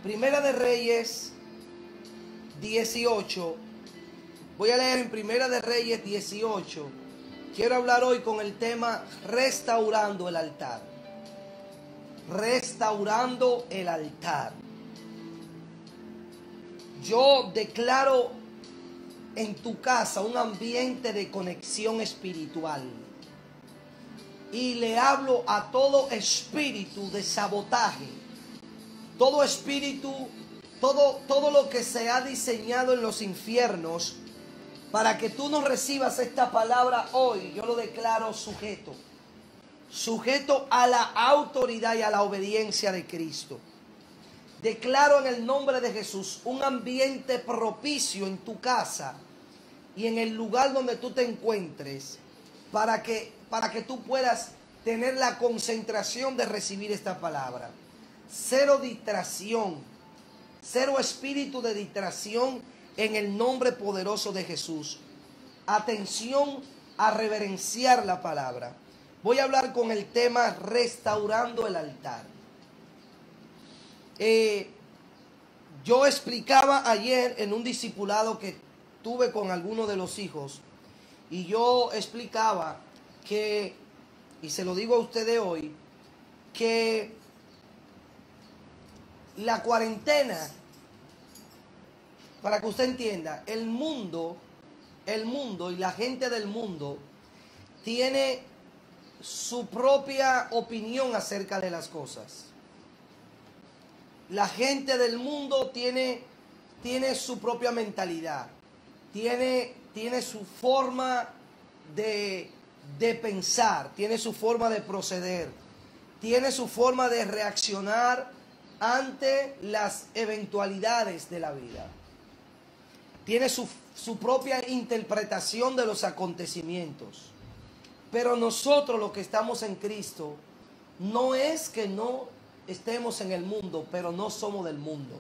Primera de Reyes 18. Voy a leer en Primera de Reyes 18. Quiero hablar hoy con el tema restaurando el altar. Restaurando el altar. Yo declaro en tu casa un ambiente de conexión espiritual. Y le hablo a todo espíritu de sabotaje. Todo espíritu, todo lo que se ha diseñado en los infiernos para que tú no recibas esta palabra hoy, yo lo declaro sujeto. Sujeto a la autoridad y a la obediencia de Cristo. Declaro en el nombre de Jesús un ambiente propicio en tu casa y en el lugar donde tú te encuentres para que tú puedas tener la concentración de recibir esta palabra. Cero distracción, cero espíritu de distracción en el nombre poderoso de Jesús. Atención a reverenciar la palabra. Voy a hablar con el tema restaurando el altar. Yo explicaba ayer en un discipulado que tuve con algunos de los hijos, y yo explicaba que, y se lo digo a ustedes hoy, que la cuarentena, para que usted entienda, el mundo y la gente del mundo tiene su propia opinión acerca de las cosas. La gente del mundo tiene su propia mentalidad, tiene su forma de pensar, tiene su forma de proceder, tiene su forma de reaccionar ante las eventualidades de la vida. Tiene su propia interpretación de los acontecimientos. Pero nosotros, los que estamos en Cristo, no es que no estemos en el mundo, pero no somos del mundo.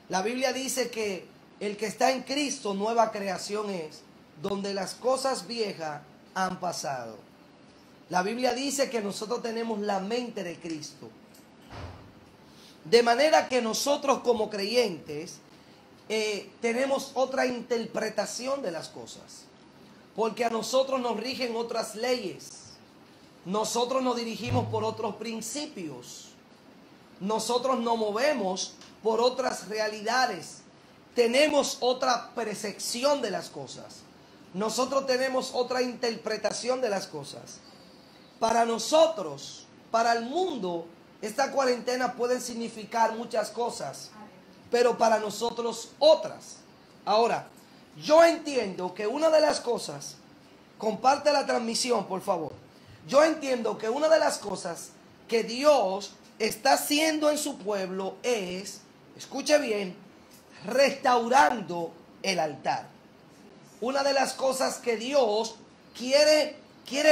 La Biblia dice que el que está en Cristo, nueva creación es, donde las cosas viejas han pasado. La Biblia dice que nosotros tenemos la mente de Cristo. De manera que nosotros como creyentes tenemos otra interpretación de las cosas. Porque a nosotros nos rigen otras leyes. Nosotros nos dirigimos por otros principios. Nosotros nos movemos por otras realidades. Tenemos otra percepción de las cosas. Nosotros tenemos otra interpretación de las cosas. Para nosotros, para el mundo, esta cuarentena puede significar muchas cosas, pero para nosotros otras. Ahora, yo entiendo que una de las cosas, comparte la transmisión por favor, yo entiendo que una de las cosas que Dios está haciendo en su pueblo es, escuche bien, restaurando el altar. Una de las cosas que Dios quiere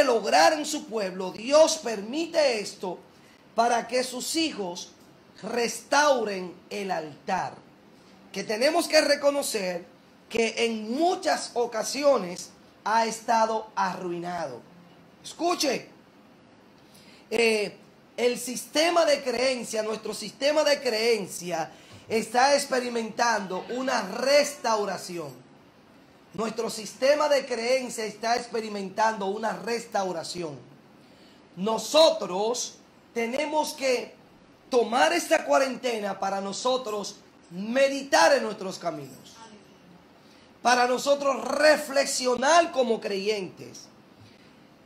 lograr en su pueblo, Dios permite esto para que sus hijos restauren el altar. Que tenemos que reconocer que en muchas ocasiones ha estado arruinado. Escuche, el sistema de creencia, nuestro sistema de creencia está experimentando una restauración. Nuestro sistema de creencia está experimentando una restauración. Nosotros tenemos que tomar esta cuarentena para nosotros meditar en nuestros caminos. Para nosotros reflexionar como creyentes.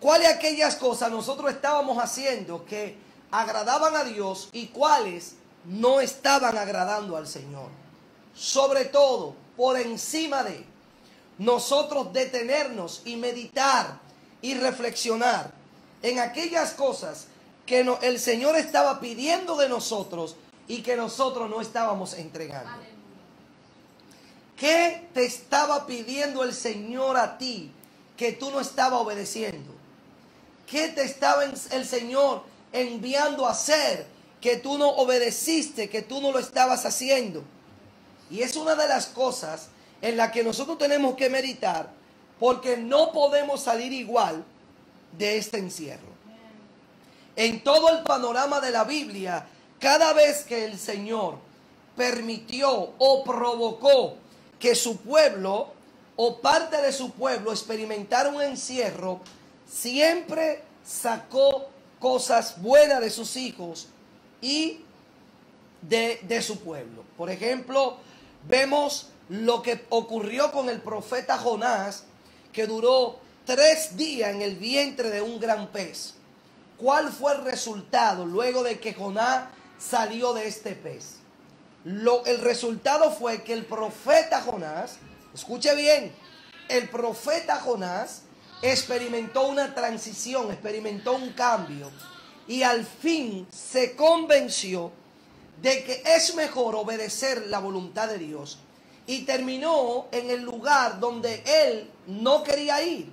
¿Cuáles aquellas cosas nosotros estábamos haciendo que agradaban a Dios y cuáles no estaban agradando al Señor? Sobre todo, por encima de nosotros detenernos y meditar y reflexionar en aquellas cosas que el Señor estaba pidiendo de nosotros y que nosotros no estábamos entregando. ¿Qué te estaba pidiendo el Señor a ti que tú no estabas obedeciendo? ¿Qué te estaba el Señor enviando a hacer que tú no obedeciste, que tú no lo estabas haciendo? Y es una de las cosas en la que nosotros tenemos que meditar, porque no podemos salir igual de este encierro. En todo el panorama de la Biblia, cada vez que el Señor permitió o provocó que su pueblo o parte de su pueblo experimentara un encierro, siempre sacó cosas buenas de sus hijos y de su pueblo. Por ejemplo, vemos lo que ocurrió con el profeta Jonás, que duró 3 días en el vientre de un gran pez. ¿Cuál fue el resultado luego de que Jonás salió de este pez? El resultado fue que el profeta Jonás, escuche bien, el profeta Jonás experimentó una transición, experimentó un cambio y al fin se convenció de que es mejor obedecer la voluntad de Dios y terminó en el lugar donde él no quería ir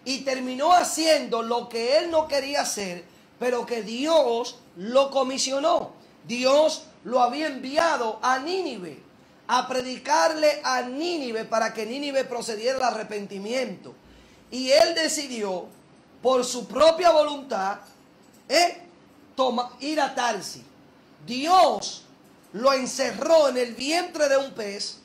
y terminó haciendo lo que él no quería hacer, pero que Dios lo comisionó. Dios lo había enviado a Nínive, a predicarle a Nínive para que Nínive procediera al arrepentimiento. Y él decidió, por su propia voluntad, ir a Tarsis. Dios lo encerró en el vientre de un pez.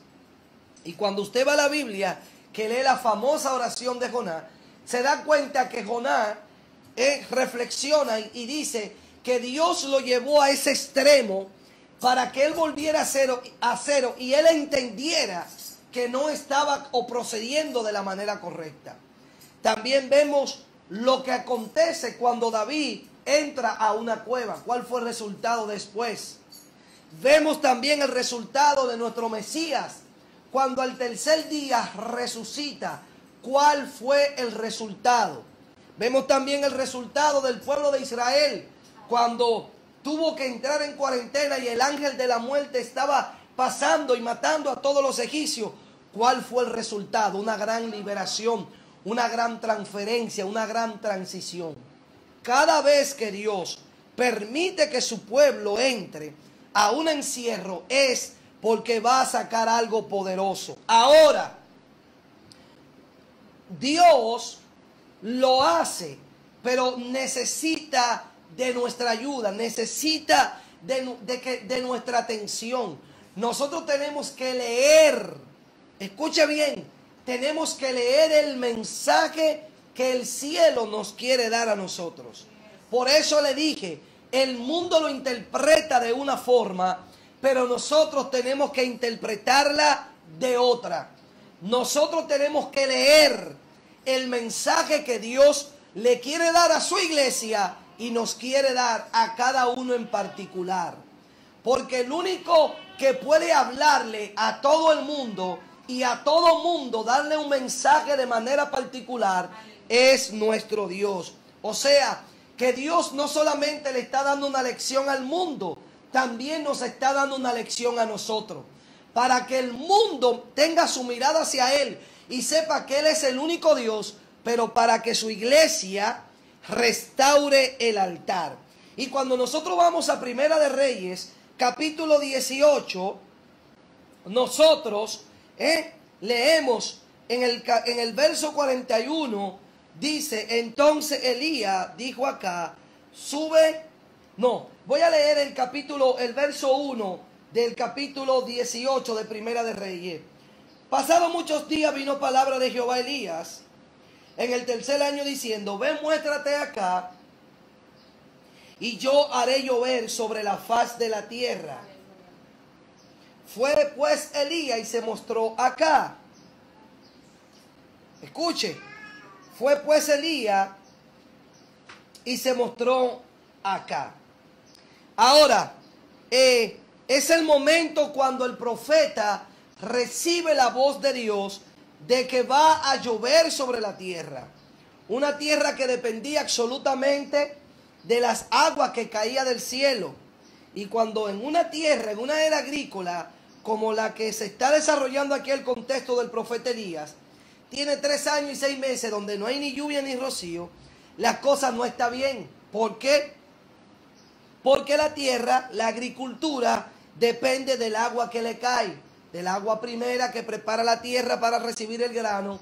Y cuando usted va a la Biblia, que lee la famosa oración de Jonás, se da cuenta que Jonás reflexiona y dice que Dios lo llevó a ese extremo para que él volviera a cero y él entendiera que no estaba o procediendo de la manera correcta. También vemos lo que acontece cuando David entra a una cueva. ¿Cuál fue el resultado después? Vemos también el resultado de nuestro Mesías cuando al tercer día resucita. ¿Cuál fue el resultado? Vemos también el resultado del pueblo de Israel cuando tuvo que entrar en cuarentena y el ángel de la muerte estaba pasando y matando a todos los egipcios. ¿Cuál fue el resultado? Una gran liberación, una gran transferencia, una gran transición. Cada vez que Dios permite que su pueblo entre a un encierro es porque va a sacar algo poderoso. Ahora, Dios lo hace, pero necesita de nuestra ayuda, necesita de nuestra atención. Nosotros tenemos que leer, escuche bien, tenemos que leer el mensaje que el cielo nos quiere dar a nosotros. Por eso le dije, el mundo lo interpreta de una forma, pero nosotros tenemos que interpretarla de otra. Nosotros tenemos que leer el mensaje que Dios le quiere dar a su iglesia y nos quiere dar a cada uno en particular. Porque el único que puede hablarle a todo el mundo y a todo mundo darle un mensaje de manera particular es nuestro Dios. O sea, que Dios no solamente le está dando una lección al mundo, también nos está dando una lección a nosotros. Para que el mundo tenga su mirada hacia Él y sepa que Él es el único Dios, pero para que su iglesia restaure el altar. Y cuando nosotros vamos a Primera de Reyes, capítulo 18, nosotros leemos en el verso 41, dice, entonces Elías dijo acá, voy a leer el verso 1 del capítulo 18 de Primera de Reyes. Pasados muchos días vino palabra de Jehová a Elías en el tercer año diciendo, ven, muéstrate acá y yo haré llover sobre la faz de la tierra. Fue pues Elías y se mostró acá. Escuche, fue pues Elías y se mostró acá. Ahora, es el momento cuando el profeta recibe la voz de Dios de que va a llover sobre la tierra. Una tierra que dependía absolutamente de las aguas que caía del cielo. Y cuando en una tierra, en una era agrícola, como la que se está desarrollando aquí el contexto del profeta Elías, tiene 3 años y 6 meses donde no hay ni lluvia ni rocío, las cosas no están bien. ¿Por qué? Porque la tierra, la agricultura, depende del agua que le cae. Del agua primera que prepara la tierra para recibir el grano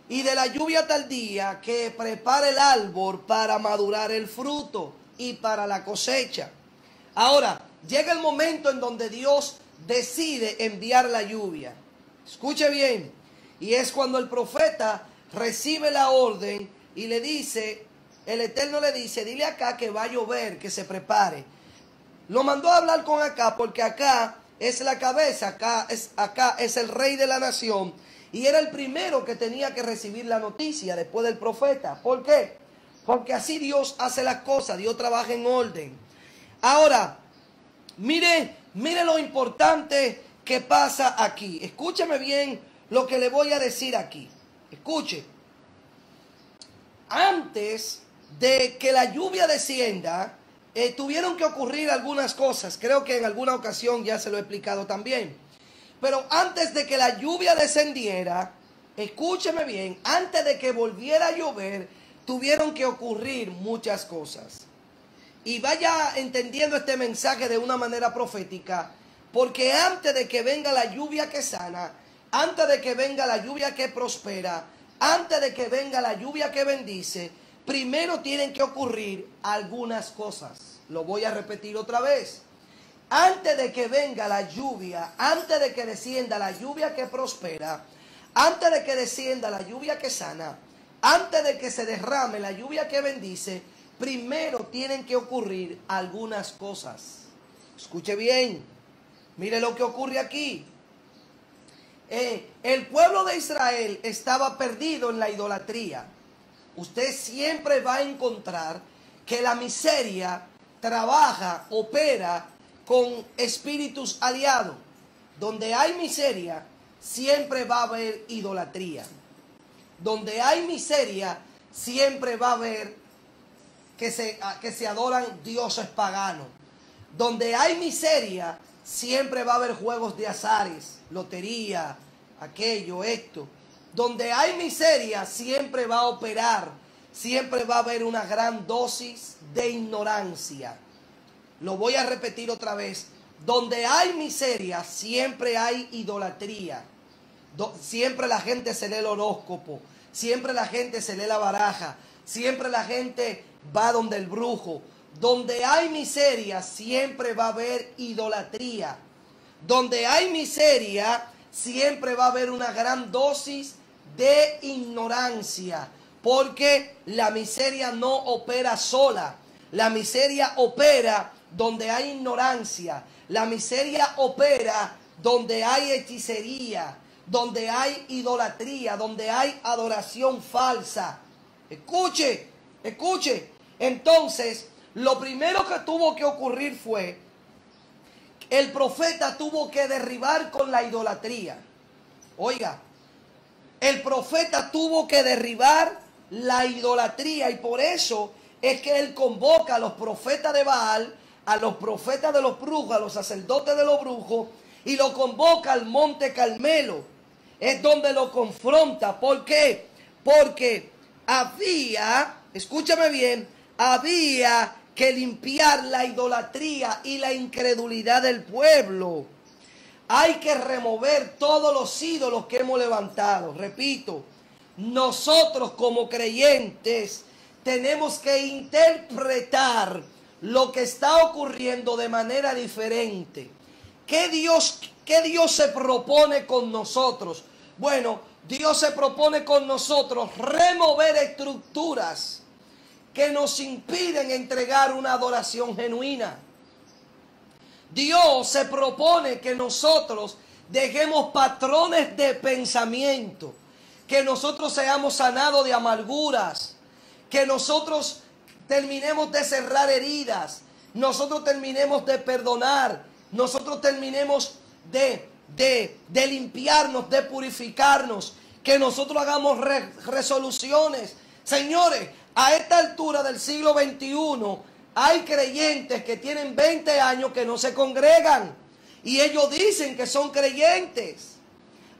y de la lluvia tardía que prepara el árbol para madurar el fruto y para la cosecha. Ahora, llega el momento en donde Dios decide enviar la lluvia. Escuche bien. Y es cuando el profeta recibe la orden y le dice, el Eterno le dice, dile acá que va a llover, que se prepare. Lo mandó a hablar con Acá porque Acá es la cabeza, Acá es el rey de la nación. Y era el primero que tenía que recibir la noticia después del profeta. ¿Por qué? Porque así Dios hace las cosas, Dios trabaja en orden. Ahora, mire lo importante que pasa aquí. Escúcheme bien lo que le voy a decir aquí. Escuche. Antes de que la lluvia descienda, tuvieron que ocurrir algunas cosas. Creo que en alguna ocasión ya se lo he explicado también. Pero antes de que la lluvia descendiera, escúcheme bien, antes de que volviera a llover, tuvieron que ocurrir muchas cosas. Y vaya entendiendo este mensaje de una manera profética, porque antes de que venga la lluvia que sana, antes de que venga la lluvia que prospera, antes de que venga la lluvia que bendice, primero tienen que ocurrir algunas cosas. Lo voy a repetir otra vez. Antes de que venga la lluvia, antes de que descienda la lluvia que prospera, antes de que descienda la lluvia que sana, antes de que se derrame la lluvia que bendice, primero tienen que ocurrir algunas cosas. Escuche bien, mire lo que ocurre aquí. El pueblo de Israel estaba perdido en la idolatría. Usted siempre va a encontrar que la miseria trabaja, opera con espíritus aliados. Donde hay miseria, siempre va a haber idolatría. Donde hay miseria, siempre va a haber que se adoran dioses paganos. Donde hay miseria, siempre va a haber juegos de azares, lotería, aquello, esto. Donde hay miseria, siempre va a operar, siempre va a haber una gran dosis de ignorancia. Lo voy a repetir otra vez. Donde hay miseria, siempre hay idolatría. Siempre la gente se lee el horóscopo. Siempre la gente se lee la baraja. Siempre la gente va donde el brujo. Donde hay miseria, siempre va a haber idolatría. Donde hay miseria, siempre va a haber una gran dosis de ignorancia. Porque la miseria no opera sola. La miseria opera donde hay ignorancia. La miseria opera donde hay hechicería, donde hay idolatría, donde hay adoración falsa. Escuche, escuche. Entonces, lo primero que tuvo que ocurrir fue, el profeta tuvo que derribar con la idolatría. Oiga, el profeta tuvo que derribar la idolatría y por eso es que él convoca a los profetas de Baal, a los profetas de los brujos, a los sacerdotes de los brujos, y lo convoca al monte Carmelo. Es donde lo confronta. ¿Por qué? Porque había, escúchame bien, había que limpiar la idolatría y la incredulidad del pueblo. Hay que remover todos los ídolos que hemos levantado. Repito, nosotros como creyentes tenemos que interpretar lo que está ocurriendo de manera diferente. ¿Qué Dios se propone con nosotros? Bueno, Dios se propone con nosotros remover estructuras que nos impiden entregar una adoración genuina. Dios se propone que nosotros dejemos patrones de pensamiento, que nosotros seamos sanados de amarguras, que nosotros terminemos de cerrar heridas, nosotros terminemos de perdonar, nosotros terminemos de limpiarnos, de purificarnos, que nosotros hagamos resoluciones. Señores, a esta altura del siglo XXI hay creyentes que tienen 20 años que no se congregan y ellos dicen que son creyentes.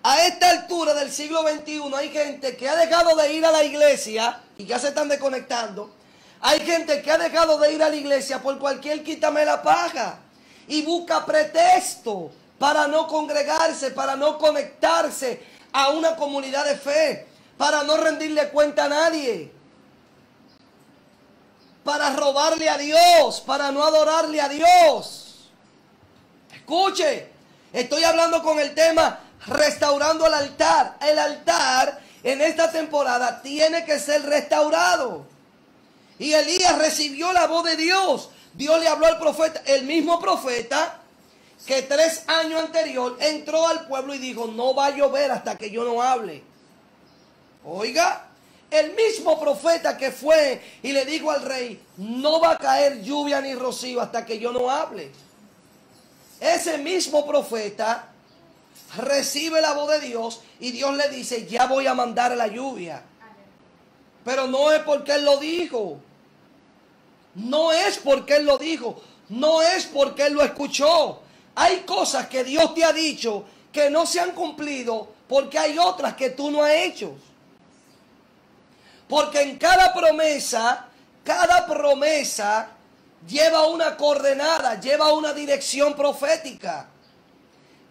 A esta altura del siglo XXI hay gente que ha dejado de ir a la iglesia y ya se están desconectando. Hay gente que ha dejado de ir a la iglesia por cualquier quítame la paja y busca pretexto para no congregarse, para no conectarse a una comunidad de fe, para no rendirle cuenta a nadie, para robarle a Dios, para no adorarle a Dios. Escuche, estoy hablando con el tema restaurando el altar. El altar en esta temporada tiene que ser restaurado. Y Elías recibió la voz de Dios. Dios le habló al profeta, el mismo profeta que 3 años anterior entró al pueblo y dijo, no va a llover hasta que yo no hable. Oiga, el mismo profeta que fue y le dijo al rey, no va a caer lluvia ni rocío hasta que yo no hable. Ese mismo profeta recibe la voz de Dios y Dios le dice, ya voy a mandar la lluvia. Pero no es porque Él lo dijo. No es porque Él lo dijo. No es porque Él lo escuchó. Hay cosas que Dios te ha dicho que no se han cumplido porque hay otras que tú no has hecho. Porque en cada promesa lleva una coordenada, lleva una dirección profética.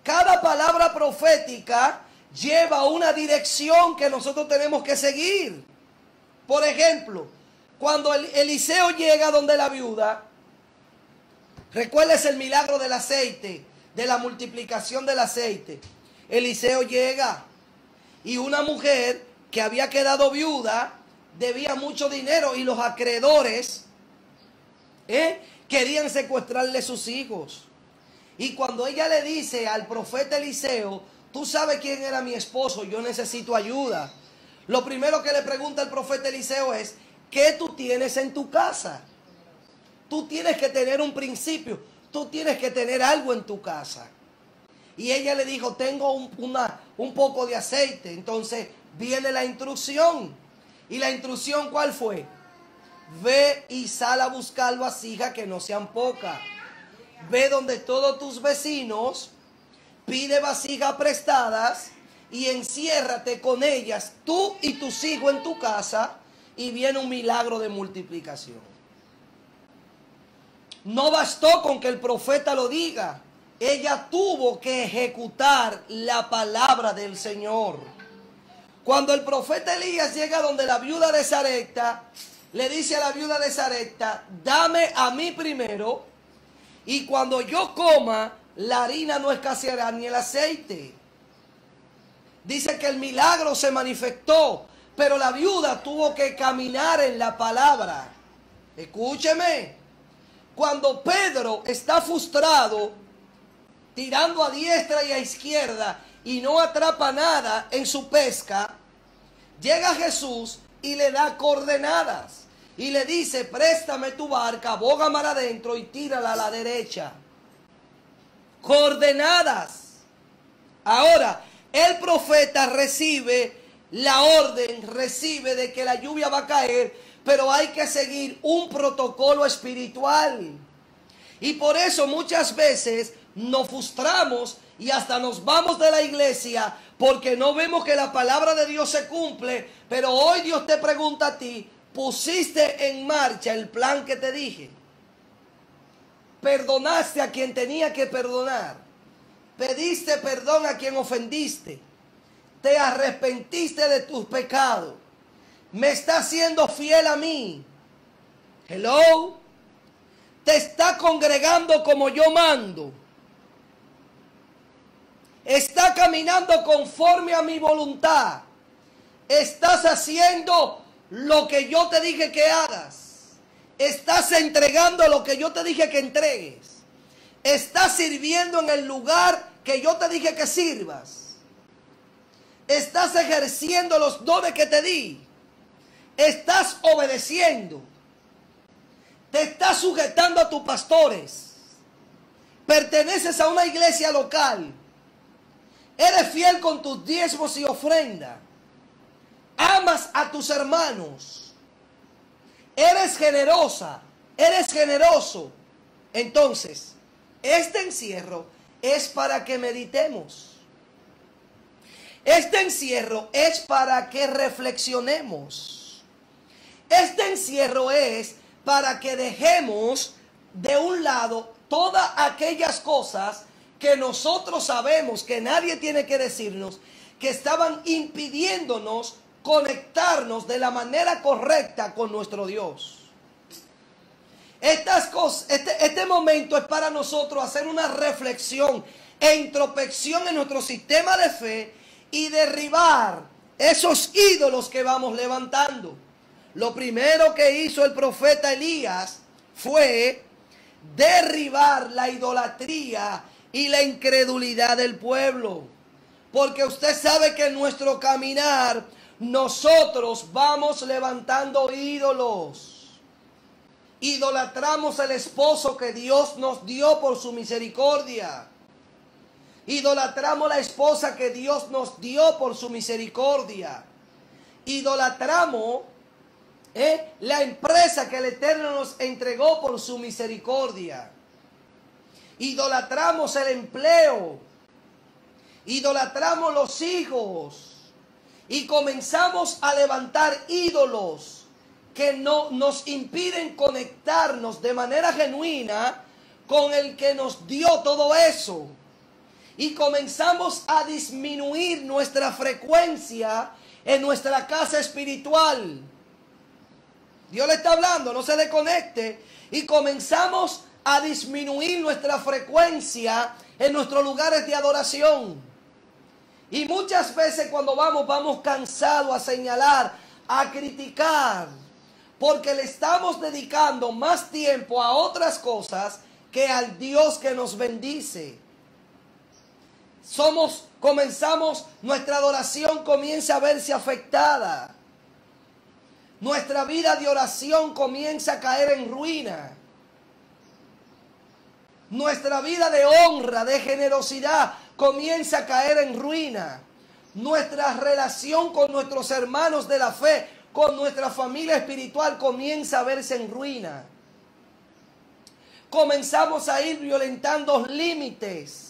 Cada palabra profética lleva una dirección que nosotros tenemos que seguir. Por ejemplo, cuando Eliseo llega donde la viuda, recuerdes el milagro del aceite, de la multiplicación del aceite. Eliseo llega y una mujer que había quedado viuda debía mucho dinero y los acreedores querían secuestrarle sus hijos. Y cuando ella le dice al profeta Eliseo, tú sabes quién era mi esposo, yo necesito ayuda. Lo primero que le pregunta el profeta Eliseo es, ¿qué tú tienes en tu casa? Tú tienes que tener un principio, tú tienes que tener algo en tu casa. Y ella le dijo, tengo un poco de aceite. Entonces viene la instrucción. ¿Y la instrucción cuál fue? Ve y sal a buscar vasijas que no sean pocas. Ve donde todos tus vecinos, pide vasijas prestadas y enciérrate con ellas, tú y tus hijos en tu casa, y viene un milagro de multiplicación. No bastó con que el profeta lo diga, ella tuvo que ejecutar la palabra del Señor. Cuando el profeta Elías llega donde la viuda de Sarepta, le dice a la viuda de Sarepta, dame a mí primero, y cuando yo coma, la harina no escaseará ni el aceite. Dice que el milagro se manifestó, pero la viuda tuvo que caminar en la palabra. Escúcheme, cuando Pedro está frustrado, tirando a diestra y a izquierda, y no atrapa nada en su pesca, llega Jesús y le da coordenadas. Y le dice, préstame tu barca, boga mar adentro y tírala a la derecha. Coordenadas. Ahora, el profeta recibe la orden, recibe de que la lluvia va a caer, pero hay que seguir un protocolo espiritual. Y por eso muchas veces nos frustramos y hasta nos vamos de la iglesia porque no vemos que la palabra de Dios se cumple. Pero hoy Dios te pregunta a ti, ¿pusiste en marcha el plan que te dije? ¿Perdonaste a quien tenía que perdonar? ¿Pediste perdón a quien ofendiste? ¿Te arrepentiste de tus pecados? ¿Me estás siendo fiel a mí? Hello. ¿Te está congregando como yo mando? ¿Está caminando conforme a mi voluntad? ¿Estás haciendo lo que yo te dije que hagas? ¿Estás entregando lo que yo te dije que entregues? ¿Estás sirviendo en el lugar que yo te dije que sirvas? ¿Estás ejerciendo los dones que te di? ¿Estás obedeciendo? ¿Te estás sujetando a tus pastores? ¿Perteneces a una iglesia local? ¿Eres fiel con tus diezmos y ofrenda? ¿Amas a tus hermanos? ¿Eres generosa? ¿Eres generoso? Entonces, este encierro es para que meditemos. Este encierro es para que reflexionemos. Este encierro es para que dejemos de un lado todas aquellas cosas que nosotros sabemos, que nadie tiene que decirnos, que estaban impidiéndonos conectarnos de la manera correcta con nuestro Dios. Estas cosas, este momento es para nosotros hacer una reflexión e introspección en nuestro sistema de fe y derribar esos ídolos que vamos levantando. Lo primero que hizo el profeta Elías fue derribar la idolatría y la incredulidad del pueblo. Porque usted sabe que en nuestro caminar nosotros vamos levantando ídolos. Idolatramos el esposo que Dios nos dio por su misericordia. Idolatramos la esposa que Dios nos dio por su misericordia. Idolatramos la empresa que el Eterno nos entregó por su misericordia. Idolatramos el empleo. Idolatramos los hijos. Y comenzamos a levantar ídolos que no nos impiden conectarnos de manera genuina con el que nos dio todo eso. Y comenzamos a disminuir nuestra frecuencia en nuestra casa espiritual. Dios le está hablando, no se desconecte. Y comenzamos a disminuir nuestra frecuencia en nuestros lugares de adoración. Y muchas veces cuando vamos cansados a señalar, a criticar, porque le estamos dedicando más tiempo a otras cosas que al Dios que nos bendice. Nuestra adoración comienza a verse afectada. Nuestra vida de oración comienza a caer en ruina. Nuestra vida de honra, de generosidad, comienza a caer en ruina. Nuestra relación con nuestros hermanos de la fe, con nuestra familia espiritual, comienza a verse en ruina. Comenzamos a ir violentando límites.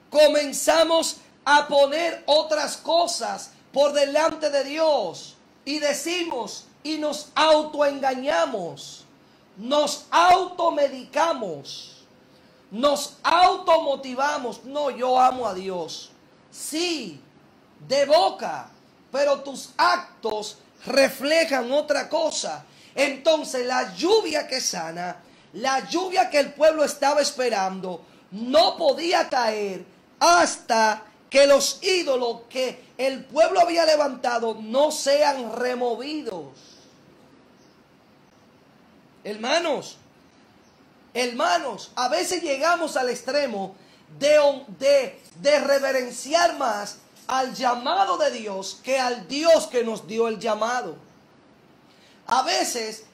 Comenzamos a poner otras cosas por delante de Dios. Y decimos y nos autoengañamos. Nos automedicamos. Nos automotivamos. No, yo amo a Dios. Sí, de boca. Pero tus actos reflejan otra cosa. Entonces la lluvia que sana, la lluvia que el pueblo estaba esperando, no podía caer hasta que los ídolos que el pueblo había levantado no sean removidos. Hermanos, a veces llegamos al extremo de reverenciar más al llamado de Dios que al Dios que nos dio el llamado. A veces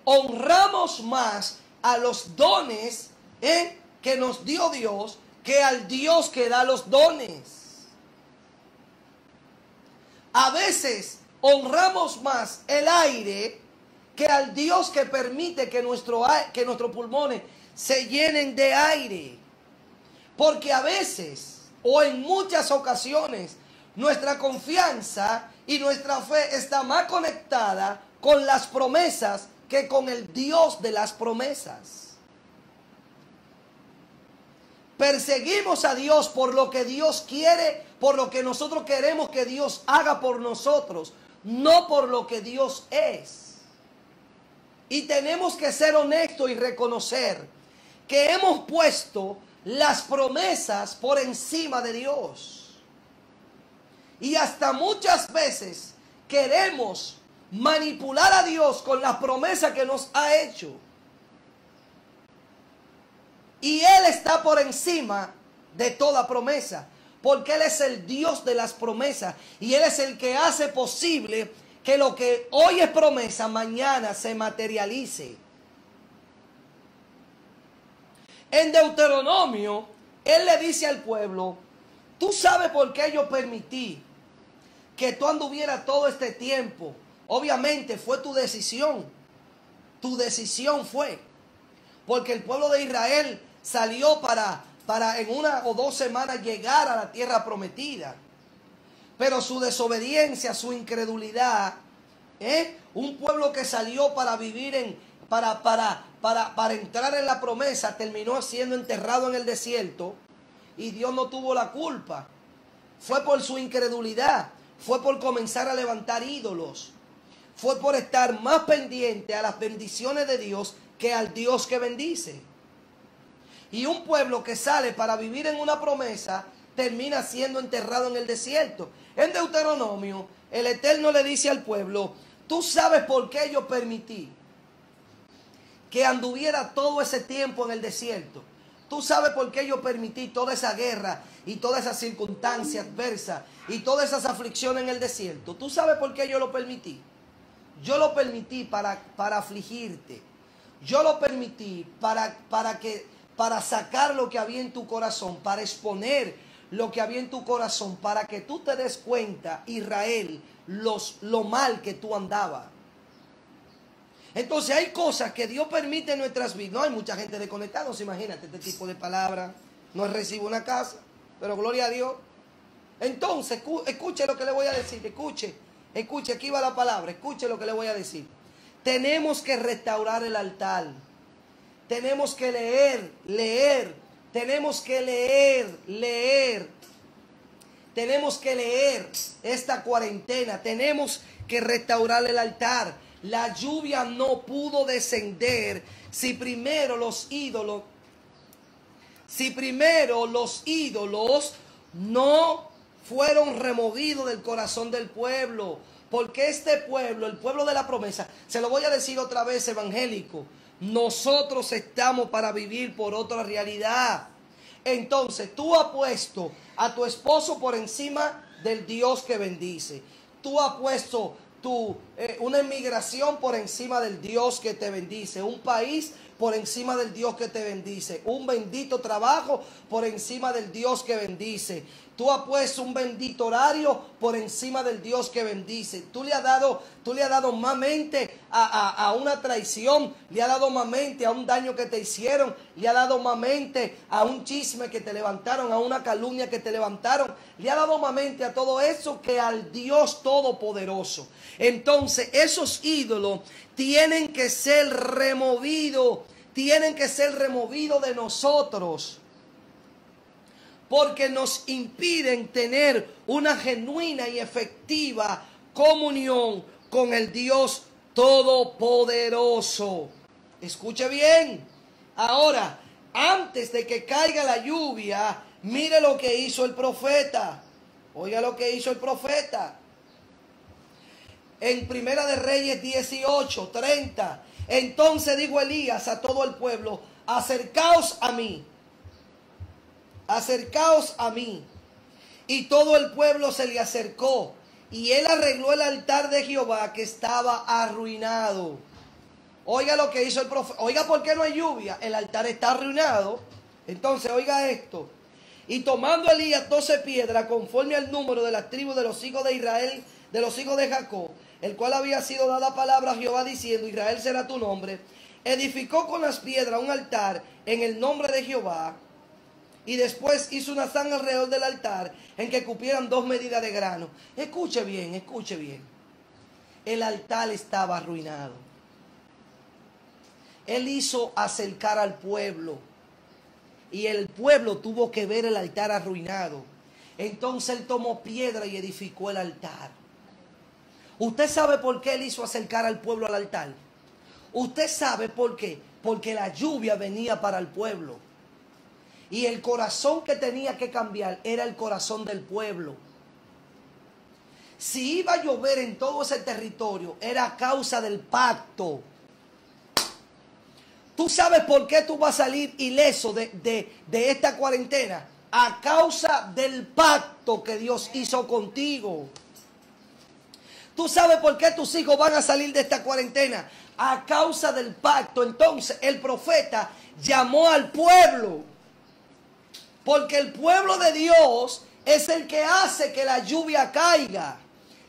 honramos más a los dones que nos dio Dios que al Dios que da los dones. A veces honramos más el aire que al Dios que permite que nuestros pulmones se llenen de aire. Porque a veces, o en muchas ocasiones, nuestra confianza y nuestra fe está más conectada con las promesas que con el Dios de las promesas. Perseguimos a Dios por lo que Dios quiere, por lo que nosotros queremos que Dios haga por nosotros, no por lo que Dios es. Y tenemos que ser honestos y reconocer que hemos puesto las promesas por encima de Dios. Y hasta muchas veces queremos manipular a Dios con las promesas que nos ha hecho. Y Él está por encima de toda promesa, porque Él es el Dios de las promesas. Y Él es el que hace posible que lo que hoy es promesa, mañana se materialice. En Deuteronomio, Él le dice al pueblo: tú sabes por qué yo permití que tú anduvieras todo este tiempo. Obviamente fue tu decisión. Tu decisión fue. Porque el pueblo de Israel salió para en 1 o 2 semanas llegar a la tierra prometida. Pero su desobediencia, su incredulidad, un pueblo que salió para vivir para entrar en la promesa, terminó siendo enterrado en el desierto y Dios no tuvo la culpa. Fue por su incredulidad, fue por comenzar a levantar ídolos, fue por estar más pendiente a las bendiciones de Dios que al Dios que bendice. Y un pueblo que sale para vivir en una promesa termina siendo enterrado en el desierto. En Deuteronomio, el Eterno le dice al pueblo: tú sabes por qué yo permití que anduviera todo ese tiempo en el desierto. Tú sabes por qué yo permití toda esa guerra y toda esa circunstancia adversa y todas esas aflicciones en el desierto. Tú sabes por qué yo lo permití. Yo lo permití para afligirte. Yo lo permití para sacar lo que había en tu corazón, para exponer lo que había en tu corazón, para que tú te des cuenta, Israel, lo mal que tú andabas. Entonces hay cosas que Dios permite en nuestras vidas. No hay mucha gente desconectada, imagínate este tipo de palabras. No recibo una casa, pero gloria a Dios. Entonces, escuche lo que le voy a decir, escuche, aquí va la palabra, escuche lo que le voy a decir. Tenemos que restaurar el altar. Tenemos que leer. Tenemos que leer. Tenemos que leer esta cuarentena. Tenemos que restaurar el altar. La lluvia no pudo descender si primero los ídolos no fueron removidos del corazón del pueblo. Porque este pueblo, el pueblo de la promesa, se lo voy a decir otra vez, evangélico, nosotros estamos para vivir por otra realidad. Entonces, tú has puesto a tu esposo por encima del Dios que bendice. Tú has puesto una inmigración por encima del Dios que te bendice. Un país por encima del Dios que te bendice. Un bendito trabajo por encima del Dios que bendice. Tú has puesto un bendito horario por encima del Dios que bendice. Tú le has dado más mente a una traición. Le has dado más mente a un daño que te hicieron. Le has dado más mente a un chisme que te levantaron, a una calumnia que te levantaron. Le has dado más mente a todo eso que al Dios Todopoderoso. Entonces, esos ídolos tienen que ser removidos. Tienen que ser removidos de nosotros. Porque nos impiden tener una genuina y efectiva comunión con el Dios Todopoderoso. Escuche bien. Ahora, antes de que caiga la lluvia, mire lo que hizo el profeta. Oiga lo que hizo el profeta. En Primera de Reyes 18:30. Entonces dijo Elías a todo el pueblo: acercaos a mí. Acercaos a mí. Y todo el pueblo se le acercó. Y él arregló el altar de Jehová que estaba arruinado. Oiga lo que hizo el profeta. Oiga, ¿por qué no hay lluvia? El altar está arruinado. Entonces, oiga esto. Y tomando Elías 12 piedras, conforme al número de las tribus de los hijos de Israel, de los hijos de Jacob, el cual había sido dada palabra a Jehová diciendo: Israel será tu nombre, edificó con las piedras un altar en el nombre de Jehová. Y después hizo una zanja alrededor del altar en que cupieran 2 medidas de grano. Escuche bien, escuche bien. El altar estaba arruinado. Él hizo acercar al pueblo. Y el pueblo tuvo que ver el altar arruinado. Entonces él tomó piedra y edificó el altar. ¿Usted sabe por qué él hizo acercar al pueblo al altar? ¿Usted sabe por qué? Porque la lluvia venía para el pueblo. Y el corazón que tenía que cambiar era el corazón del pueblo. Si iba a llover en todo ese territorio, era a causa del pacto. ¿Tú sabes por qué tú vas a salir ileso de esta cuarentena? A causa del pacto que Dios hizo contigo. ¿Tú sabes por qué tus hijos van a salir de esta cuarentena? A causa del pacto. Entonces el profeta llamó al pueblo. Porque el pueblo de Dios es el que hace que la lluvia caiga.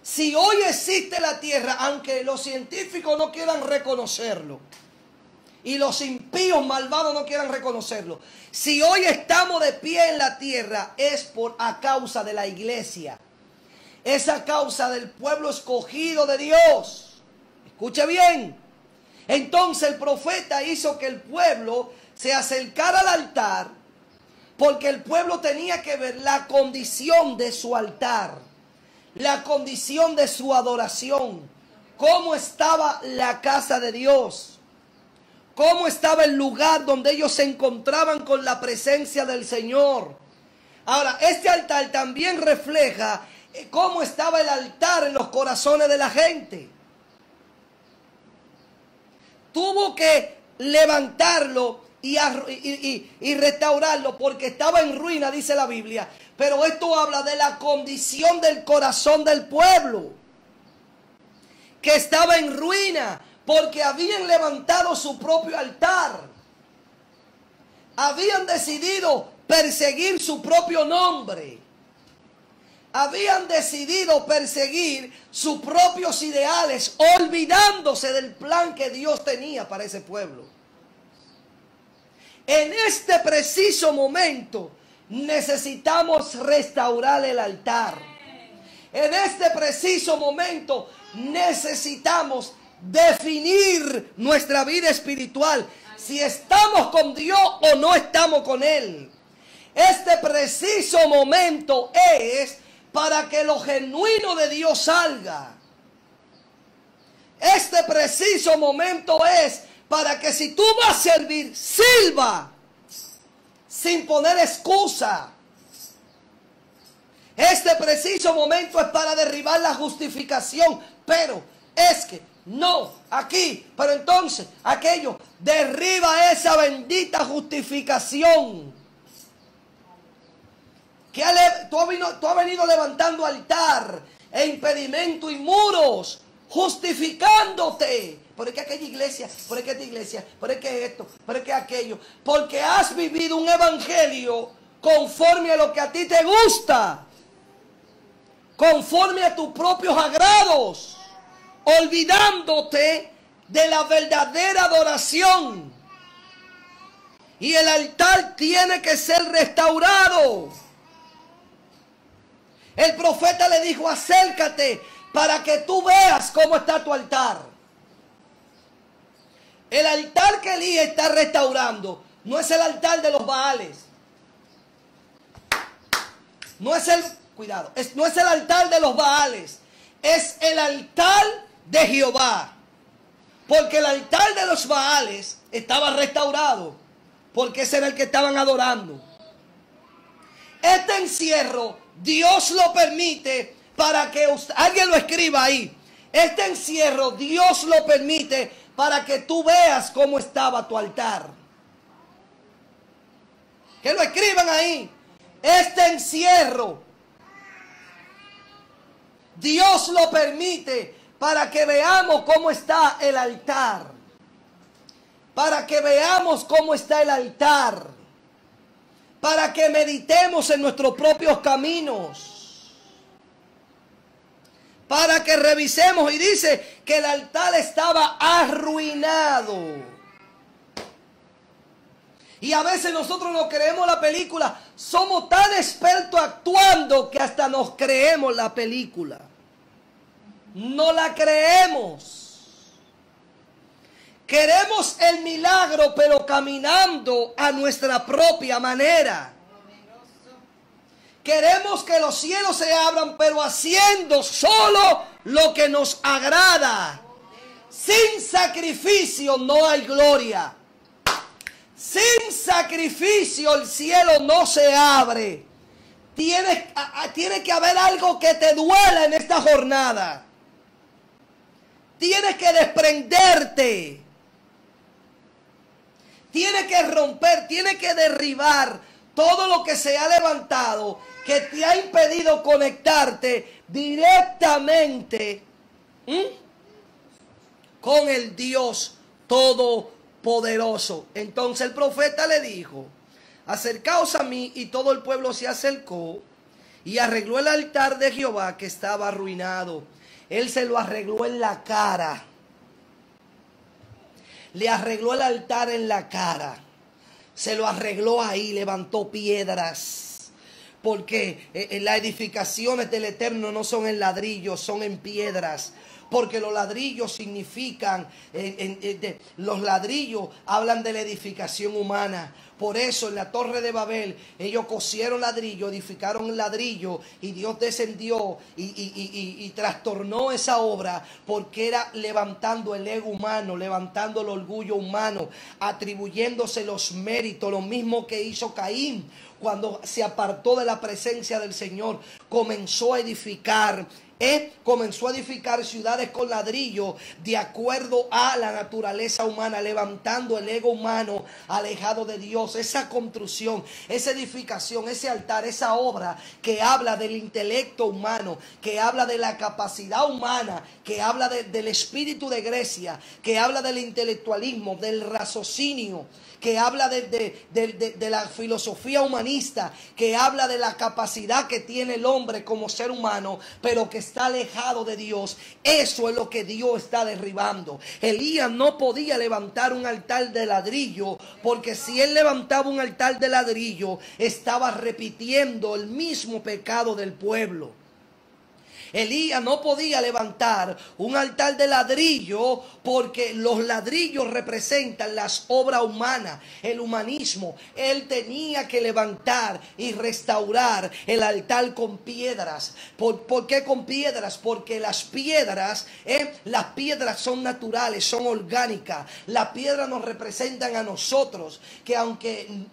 Si hoy existe la tierra, aunque los científicos no quieran reconocerlo, y los impíos malvados no quieran reconocerlo, si hoy estamos de pie en la tierra, es a causa de la iglesia. Es a causa del pueblo escogido de Dios. Escuche bien. Entonces el profeta hizo que el pueblo se acercara al altar, porque el pueblo tenía que ver la condición de su altar, la condición de su adoración, cómo estaba la casa de Dios, cómo estaba el lugar donde ellos se encontraban con la presencia del Señor. Ahora, este altar también refleja cómo estaba el altar en los corazones de la gente. Tuvo que levantarlo y restaurarlo porque estaba en ruina, dice la Biblia. Pero esto habla de la condición del corazón del pueblo, que estaba en ruina porque habían levantado su propio altar. Habían decidido perseguir su propio nombre. Habían decidido perseguir sus propios ideales, olvidándose del plan que Dios tenía para ese pueblo. En este preciso momento necesitamos restaurar el altar. En este preciso momento necesitamos definir nuestra vida espiritual, si estamos con Dios o no estamos con Él. Este preciso momento es para que lo genuino de Dios salga. Este preciso momento es para que si tú vas a servir, sirva sin poner excusa. Este preciso momento es para derribar la justificación. Pero es que no, aquí, pero entonces aquello. Derriba esa bendita justificación. Que tú has venido levantando altar e impedimento y muros, justificándote. ¿Por qué aquella iglesia? ¿Por qué esta iglesia? ¿Por qué esto? ¿Por qué aquello? Porque has vivido un evangelio conforme a lo que a ti te gusta, conforme a tus propios agrados, olvidándote de la verdadera adoración. Y el altar tiene que ser restaurado. El profeta le dijo: acércate para que tú veas cómo está tu altar. El altar que Elías está restaurando no es el altar de los Baales. No es el, cuidado, no es el altar de los Baales. Es el altar de Jehová. Porque el altar de los Baales estaba restaurado, porque ese era el que estaban adorando. Este encierro Dios lo permite para que alguien lo escriba ahí. Este encierro Dios lo permite para que tú veas cómo estaba tu altar. Que lo escriban ahí. Este encierro Dios lo permite para que veamos cómo está el altar. Para que veamos cómo está el altar. Para que meditemos en nuestros propios caminos. Para que revisemos. Y dice que el altar estaba arruinado. Y a veces nosotros nos creemos la película. Somos tan expertos actuando que hasta nos creemos la película. No la creemos. Queremos el milagro, pero caminando a nuestra propia manera. Queremos que los cielos se abran, pero haciendo solo lo que nos agrada. Sin sacrificio no hay gloria. Sin sacrificio el cielo no se abre. Tiene que haber algo que te duela en esta jornada. Tienes que desprenderte. Tiene que romper, tiene que derribar todo lo que se ha levantado, que te ha impedido conectarte directamente con el Dios Todopoderoso. Entonces el profeta le dijo: acercaos a mí. Y todo el pueblo se acercó y arregló el altar de Jehová, que estaba arruinado. Él se lo arregló en la cara. Le arregló el altar en la cara. Se lo arregló ahí, levantó piedras. Porque las edificaciones del Eterno no son en ladrillos, son en piedras. Porque los ladrillos significan, los ladrillos hablan de la edificación humana. Por eso en la Torre de Babel ellos cosieron ladrillo, edificaron ladrillo y Dios descendió y trastornó esa obra porque era levantando el ego humano, levantando el orgullo humano, atribuyéndose los méritos, lo mismo que hizo Caín. Cuando se apartó de la presencia del Señor, comenzó a edificar ciudades con ladrillo de acuerdo a la naturaleza humana, levantando el ego humano alejado de Dios. Esa construcción, esa edificación, ese altar, esa obra que habla del intelecto humano, que habla de la capacidad humana, que habla del espíritu de Grecia, que habla del intelectualismo, del raciocinio, que habla de la filosofía humanista, que habla de la capacidad que tiene el hombre como ser humano, pero que está alejado de Dios. Eso es lo que Dios está derribando. Elías no podía levantar un altar de ladrillo, porque si él levantaba un altar de ladrillo, estaba repitiendo el mismo pecado del pueblo. Elías no podía levantar un altar de ladrillo porque los ladrillos representan las obras humanas, el humanismo. Él tenía que levantar y restaurar el altar con piedras. ¿Por qué con piedras? Porque las piedras son naturales, son orgánicas. Las piedras nos representan a nosotros, que aunque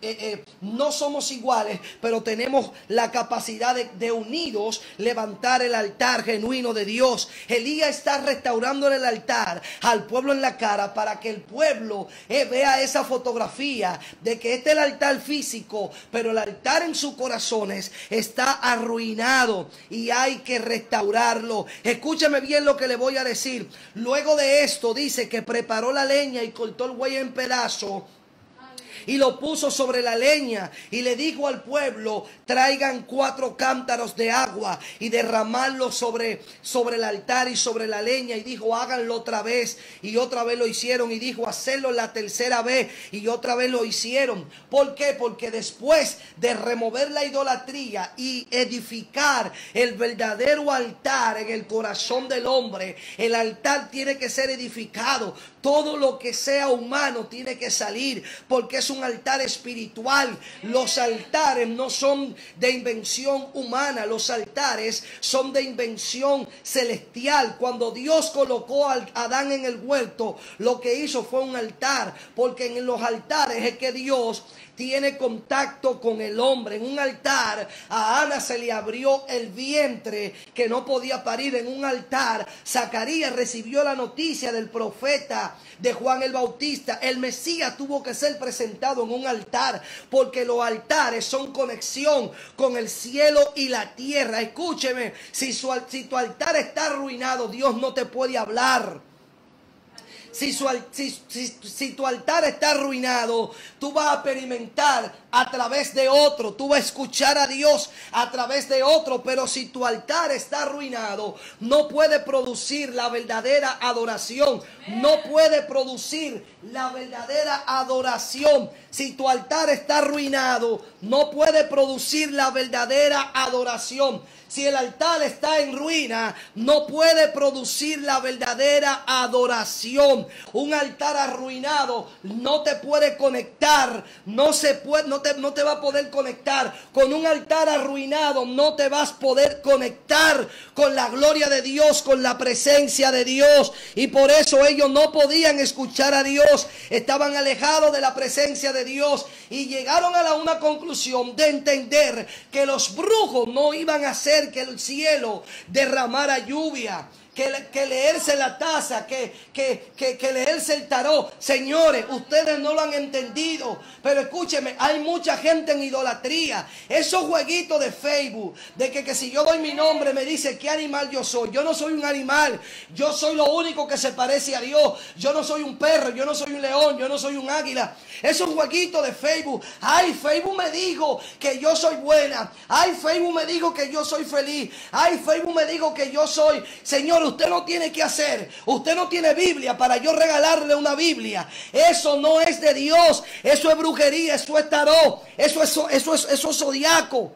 no somos iguales, pero tenemos la capacidad de unidos levantar el altar genuino de Dios. Elías está restaurando el altar al pueblo en la cara para que el pueblo vea esa fotografía de que este es el altar físico, pero el altar en sus corazones está arruinado y hay que restaurarlo. Escúcheme bien lo que le voy a decir. Luego de esto dice que preparó la leña y cortó el buey en pedazos y lo puso sobre la leña y le dijo al pueblo: traigan 4 cántaros de agua y derramarlo sobre el altar y sobre la leña. Y dijo: háganlo otra vez. Y otra vez lo hicieron. Y dijo: hacerlo la tercera vez. Y otra vez lo hicieron. ¿Por qué? Porque después de remover la idolatría y edificar el verdadero altar en el corazón del hombre, el altar tiene que ser edificado. Todo lo que sea humano tiene que salir, porque es un altar espiritual. Los altares no son de invención humana, los altares son de invención celestial. Cuando Dios colocó a Adán en el huerto, lo que hizo fue un altar, porque en los altares es que Dios tiene contacto con el hombre. En un altar a Ana se le abrió el vientre que no podía parir. En un altar Zacarías recibió la noticia del profeta de Juan el Bautista. El Mesías tuvo que ser presentado en un altar, porque los altares son conexión con el cielo y la tierra. Escúcheme, si tu altar está arruinado, Dios no te puede hablar. Si tu altar está arruinado, tú vas a experimentar a través de otro. Tú vas a escuchar a Dios a través de otro. Pero si tu altar está arruinado, no puede producir la verdadera adoración. No puede producir la verdadera adoración. Si tu altar está arruinado, no puede producir la verdadera adoración. Si el altar está en ruina, no puede producir la verdadera adoración. Un altar arruinado no te puede conectar, no te va a poder conectar. Con un altar arruinado no te vas a poder conectar con la gloria de Dios, con la presencia de Dios. Y por eso ellos no podían escuchar a Dios, estaban alejados de la presencia de Dios y llegaron a una conclusión de entender que los brujos no iban a hacer que el cielo derramara lluvia, que leerse la taza, que leerse el tarot. Señores, ustedes no lo han entendido, pero escúcheme, hay mucha gente en idolatría. Esos jueguitos de Facebook, de que si yo doy mi nombre me dice qué animal yo soy. Yo no soy un animal, yo soy lo único que se parece a Dios. Yo no soy un perro, yo no soy un león, yo no soy un águila. Esos jueguitos de Facebook. Ay, Facebook me dijo que yo soy buena. Ay, Facebook me dijo que yo soy feliz. Ay, Facebook me dijo que yo soy... Señor, usted no tiene que hacer. Usted no tiene Biblia para yo regalarle una Biblia. Eso no es de Dios. Eso es brujería, eso es tarot. Eso es zodiaco.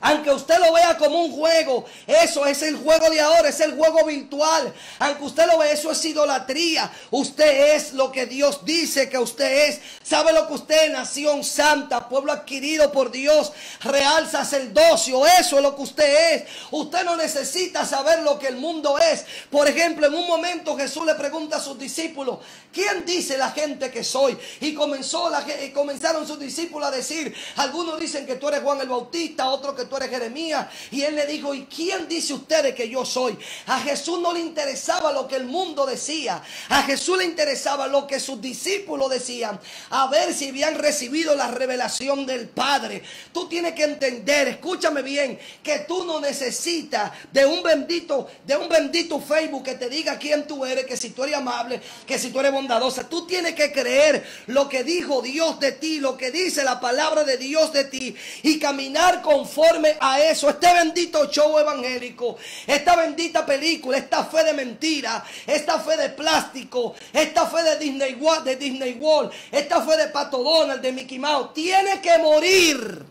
Aunque usted lo vea como un juego, eso es el juego de ahora, es el juego virtual. Aunque usted lo vea, eso es idolatría. Usted es lo que Dios dice que usted es. ¿Sabe lo que usted es? Nación santa, pueblo adquirido por Dios, real sacerdocio. Eso es lo que usted es. Usted no necesita saber lo que el mundo es. Por ejemplo, en un momento Jesús le pregunta a sus discípulos, ¿quién dice la gente que soy? Y comenzaron sus discípulos a decir, algunos dicen que tú eres Juan el Bautista, otros que tú eres Jeremías. Y él le dijo, ¿y quién dice ustedes que yo soy? A Jesús no le interesaba lo que el mundo decía. A Jesús le interesaba lo que sus discípulos decían. A ver si habían recibido la revelación del Padre. Tú tienes que entender, escúchame bien, que tú no necesitas de un bendito Facebook que te diga quién tú eres, que si tú eres amable, que si tú eres bondadosa. Tú tienes que creer lo que dijo Dios de ti, lo que dice la palabra de Dios de ti, y caminar conforme a eso. Este bendito show evangélico, esta bendita película, esta fe de mentira, esta fe de plástico, esta fe de Disney World, esta fe de Pato Donald, de Mickey Mouse, tiene que morir.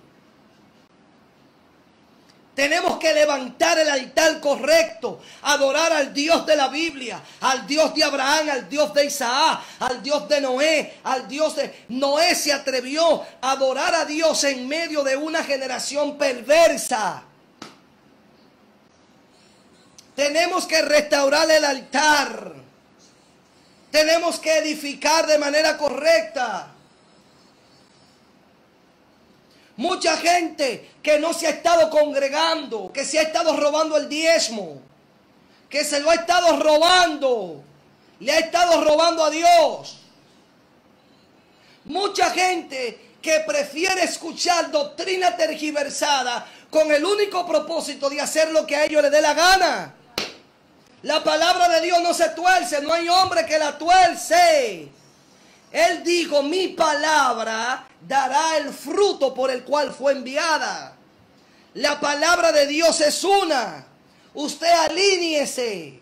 Tenemos que levantar el altar correcto, adorar al Dios de la Biblia, al Dios de Abraham, al Dios de Isaac, al Dios de Noé, al Dios de... Noé se atrevió a adorar a Dios en medio de una generación perversa. Tenemos que restaurar el altar. Tenemos que edificar de manera correcta. Mucha gente que no se ha estado congregando, que se ha estado robando el diezmo, que se lo ha estado robando, le ha estado robando a Dios. Mucha gente que prefiere escuchar doctrina tergiversada con el único propósito de hacer lo que a ellos les dé la gana. La palabra de Dios no se tuerce, no hay hombre que la tuerce. Él dijo, mi palabra dará el fruto por el cual fue enviada. La palabra de Dios es una. Usted alíñese.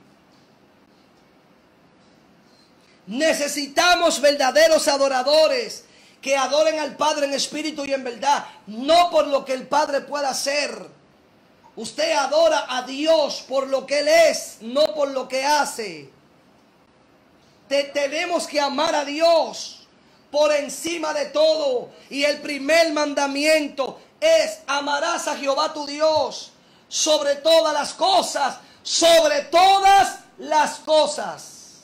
Necesitamos verdaderos adoradores que adoren al Padre en espíritu y en verdad, no por lo que el Padre pueda hacer. Usted adora a Dios por lo que Él es, no por lo que hace. Tenemos que amar a Dios por encima de todo. Y el primer mandamiento es: amarás a Jehová tu Dios sobre todas las cosas, sobre todas las cosas.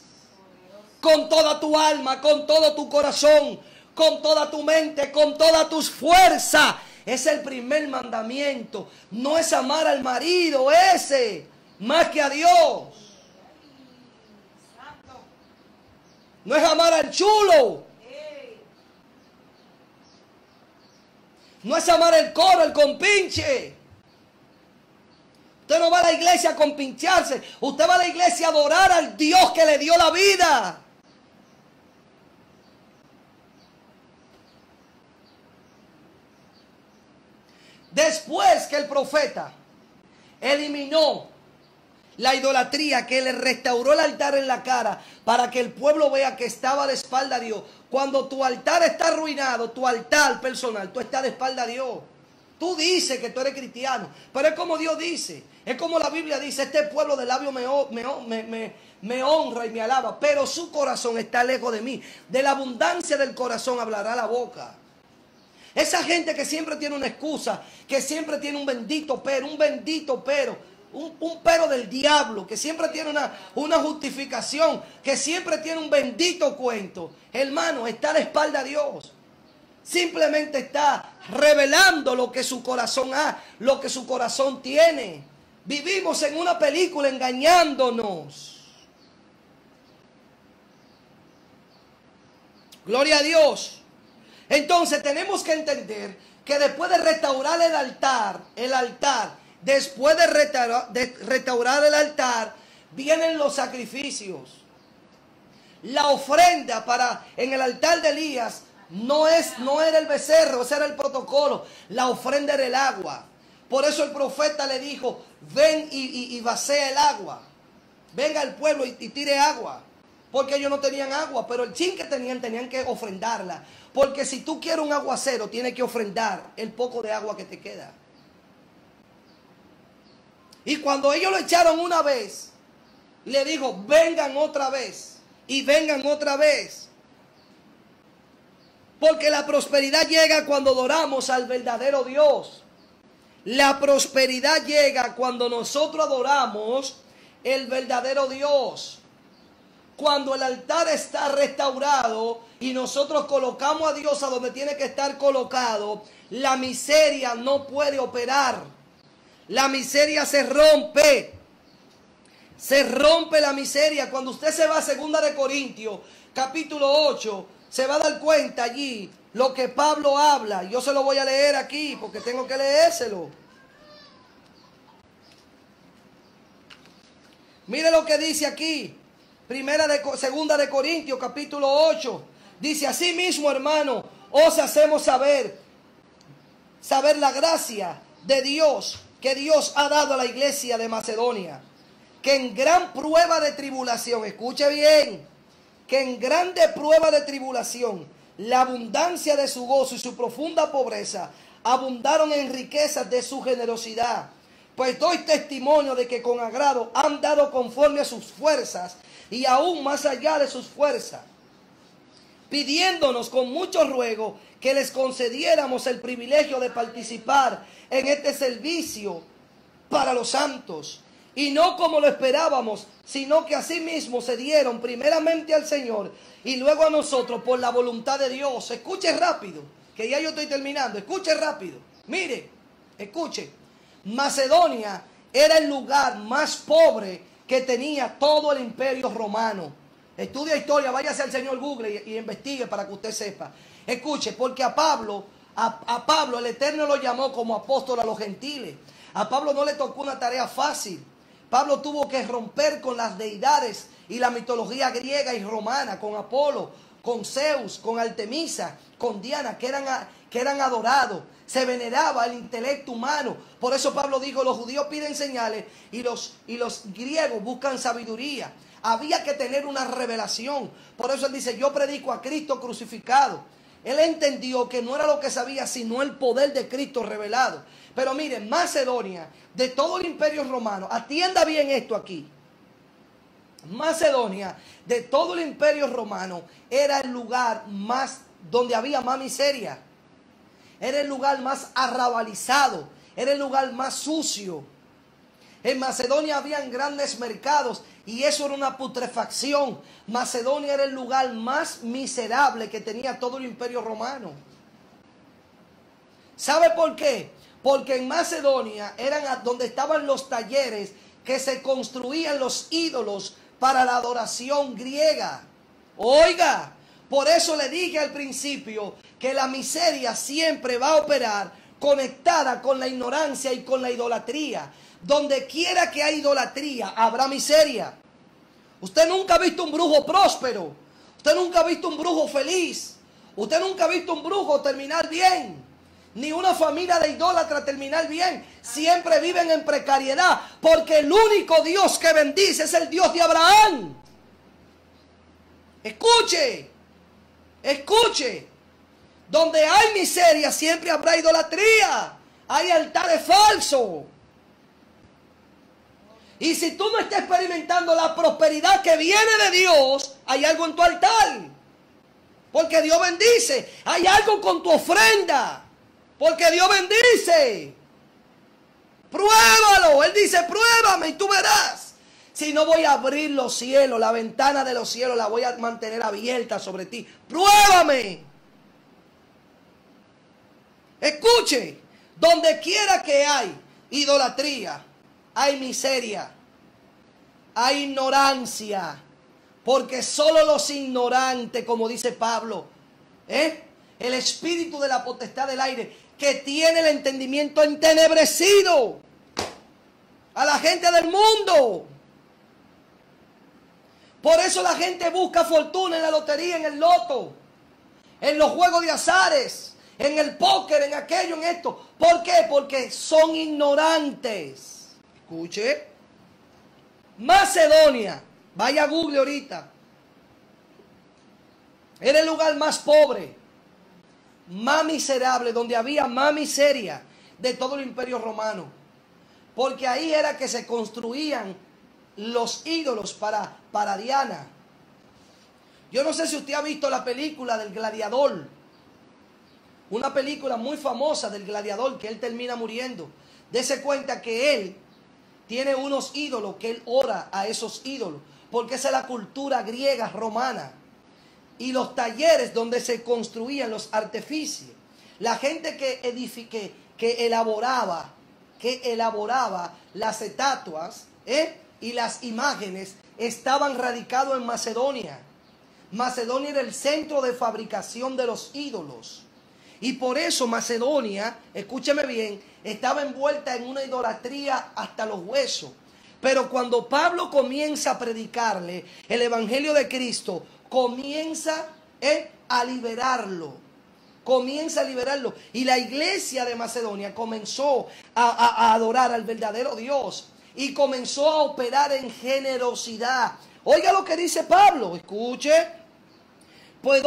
Con toda tu alma, con todo tu corazón, con toda tu mente, con todas tus fuerzas. Es el primer mandamiento. No es amar al marido ese más que a Dios. No es amar al chulo. No es amar el coro, el compinche. Usted no va a la iglesia a compincharse. Usted va a la iglesia a adorar al Dios que le dio la vida. Después que el profeta eliminó la idolatría, que le restauró el altar en la cara para que el pueblo vea que estaba de espalda a Dios. Cuando tu altar está arruinado, tu altar personal, tú estás de espalda a Dios. Tú dices que tú eres cristiano, pero es como Dios dice, es como la Biblia dice: este pueblo de labio me honra y me alaba, pero su corazón está lejos de mí. De la abundancia del corazón hablará la boca. Esa gente que siempre tiene una excusa, que siempre tiene un bendito pero, un pero del diablo, que siempre tiene una justificación, que siempre tiene un bendito cuento. Hermano, está a la espalda de Dios. Simplemente está revelando lo que su corazón ha, lo que su corazón tiene. Vivimos en una película engañándonos. Gloria a Dios. Entonces tenemos que entender que después de restaurar el altar, después de restaurar el altar, vienen los sacrificios. La ofrenda en el altar de Elías no era el becerro, ese era el protocolo. La ofrenda era el agua. Por eso el profeta le dijo: ven y vacía el agua. Venga al pueblo y tire agua. Porque ellos no tenían agua, pero el chin que tenían que ofrendarla. Porque si tú quieres un aguacero, tienes que ofrendar el poco de agua que te queda. Y cuando ellos lo echaron una vez, le dijo, vengan otra vez. Y vengan otra vez. Porque la prosperidad llega cuando adoramos al verdadero Dios. La prosperidad llega cuando nosotros adoramos el verdadero Dios. Cuando el altar está restaurado y nosotros colocamos a Dios a donde tiene que estar colocado, la miseria no puede operar. La miseria se rompe. Se rompe la miseria. Cuando usted se va a 2 Corintios, capítulo 8, se va a dar cuenta allí lo que Pablo habla. Yo se lo voy a leer aquí porque tengo que leérselo. Mire lo que dice aquí. 2 de Corintios, capítulo 8. Dice, así mismo, hermano, os hacemos saber la gracia de Dios que Dios ha dado a la iglesia de Macedonia, que en gran prueba de tribulación, escuche bien, que en grande prueba de tribulación, la abundancia de su gozo y su profunda pobreza abundaron en riquezas de su generosidad. Pues doy testimonio de que con agrado han dado conforme a sus fuerzas y aún más allá de sus fuerzas, pidiéndonos con mucho ruego que les concediéramos el privilegio de participar en este servicio para los santos. Y no como lo esperábamos, sino que asimismo se dieron primeramente al Señor y luego a nosotros por la voluntad de Dios. Escuche rápido, que ya yo estoy terminando. Escuche rápido. Mire, escuche. Macedonia era el lugar más pobre que tenía todo el imperio romano. Estudia historia, váyase al señor Google y investigue para que usted sepa. Escuche, porque a Pablo el Eterno lo llamó como apóstol a los gentiles. A Pablo no le tocó una tarea fácil. Pablo tuvo que romper con las deidades y la mitología griega y romana, con Apolo, con Zeus, con Artemisa, con Diana, que eran adorados. Se veneraba el intelecto humano. Por eso Pablo dijo, los judíos piden señales y los griegos buscan sabiduría. Había que tener una revelación. Por eso él dice, yo predico a Cristo crucificado. Él entendió que no era lo que sabía, sino el poder de Cristo revelado. Pero miren, Macedonia, de todo el imperio romano, atienda bien esto aquí. Macedonia, de todo el imperio romano, era el lugar más, donde había más miseria. Era el lugar más arrabalizado. Era el lugar más sucio. En Macedonia habían grandes mercados y eso era una putrefacción. Macedonia era el lugar más miserable que tenía todo el imperio romano. ¿Sabe por qué? Porque en Macedonia eran donde estaban los talleres que se construían los ídolos para la adoración griega. Oiga, por eso le dije al principio que la miseria siempre va a operar conectada con la ignorancia y con la idolatría. Donde quiera que hay idolatría, habrá miseria. Usted nunca ha visto un brujo próspero. Usted nunca ha visto un brujo feliz. Usted nunca ha visto un brujo terminar bien. Ni una familia de idólatras terminar bien. Siempre viven en precariedad. Porque el único Dios que bendice es el Dios de Abraham. Escuche. Escuche. Donde hay miseria siempre habrá idolatría. Hay altares falsos. Y si tú no estás experimentando la prosperidad que viene de Dios, hay algo en tu altar. Porque Dios bendice. Hay algo con tu ofrenda. Porque Dios bendice. Pruébalo. Él dice, pruébame y tú verás. Si no, voy a abrir los cielos, la ventana de los cielos la voy a mantener abierta sobre ti. Pruébame. Escuche, donde quiera que hay idolatría, hay miseria, hay ignorancia, porque solo los ignorantes, como dice Pablo, el espíritu de la potestad del aire, que tiene el entendimiento entenebrecido a la gente del mundo. Por eso la gente busca fortuna en la lotería, en el loto, en los juegos de azares, en el póker, en aquello, en esto. ¿Por qué? Porque son ignorantes. Escuche. Macedonia, vaya a Google ahorita, era el lugar más pobre, más miserable, donde había más miseria de todo el imperio romano. porque ahí era que se construían los ídolos para Diana. Yo no sé si usted ha visto la película del Gladiador, una película muy famosa del Gladiador, que él termina muriendo. Dese cuenta que él tiene unos ídolos, que él ora a esos ídolos, porque esa es la cultura griega, romana. Y los talleres donde se construían los artificios, la gente que elaboraba las estatuas y las imágenes, estaban radicados en Macedonia. Macedonia era el centro de fabricación de los ídolos. Y por eso Macedonia, escúcheme bien, estaba envuelta en una idolatría hasta los huesos. Pero cuando Pablo comienza a predicarle el Evangelio de Cristo, comienza a liberarlo. Comienza a liberarlo. Y la iglesia de Macedonia comenzó a adorar al verdadero Dios. Y comenzó a operar en generosidad. Oiga lo que dice Pablo. Escuche. Pues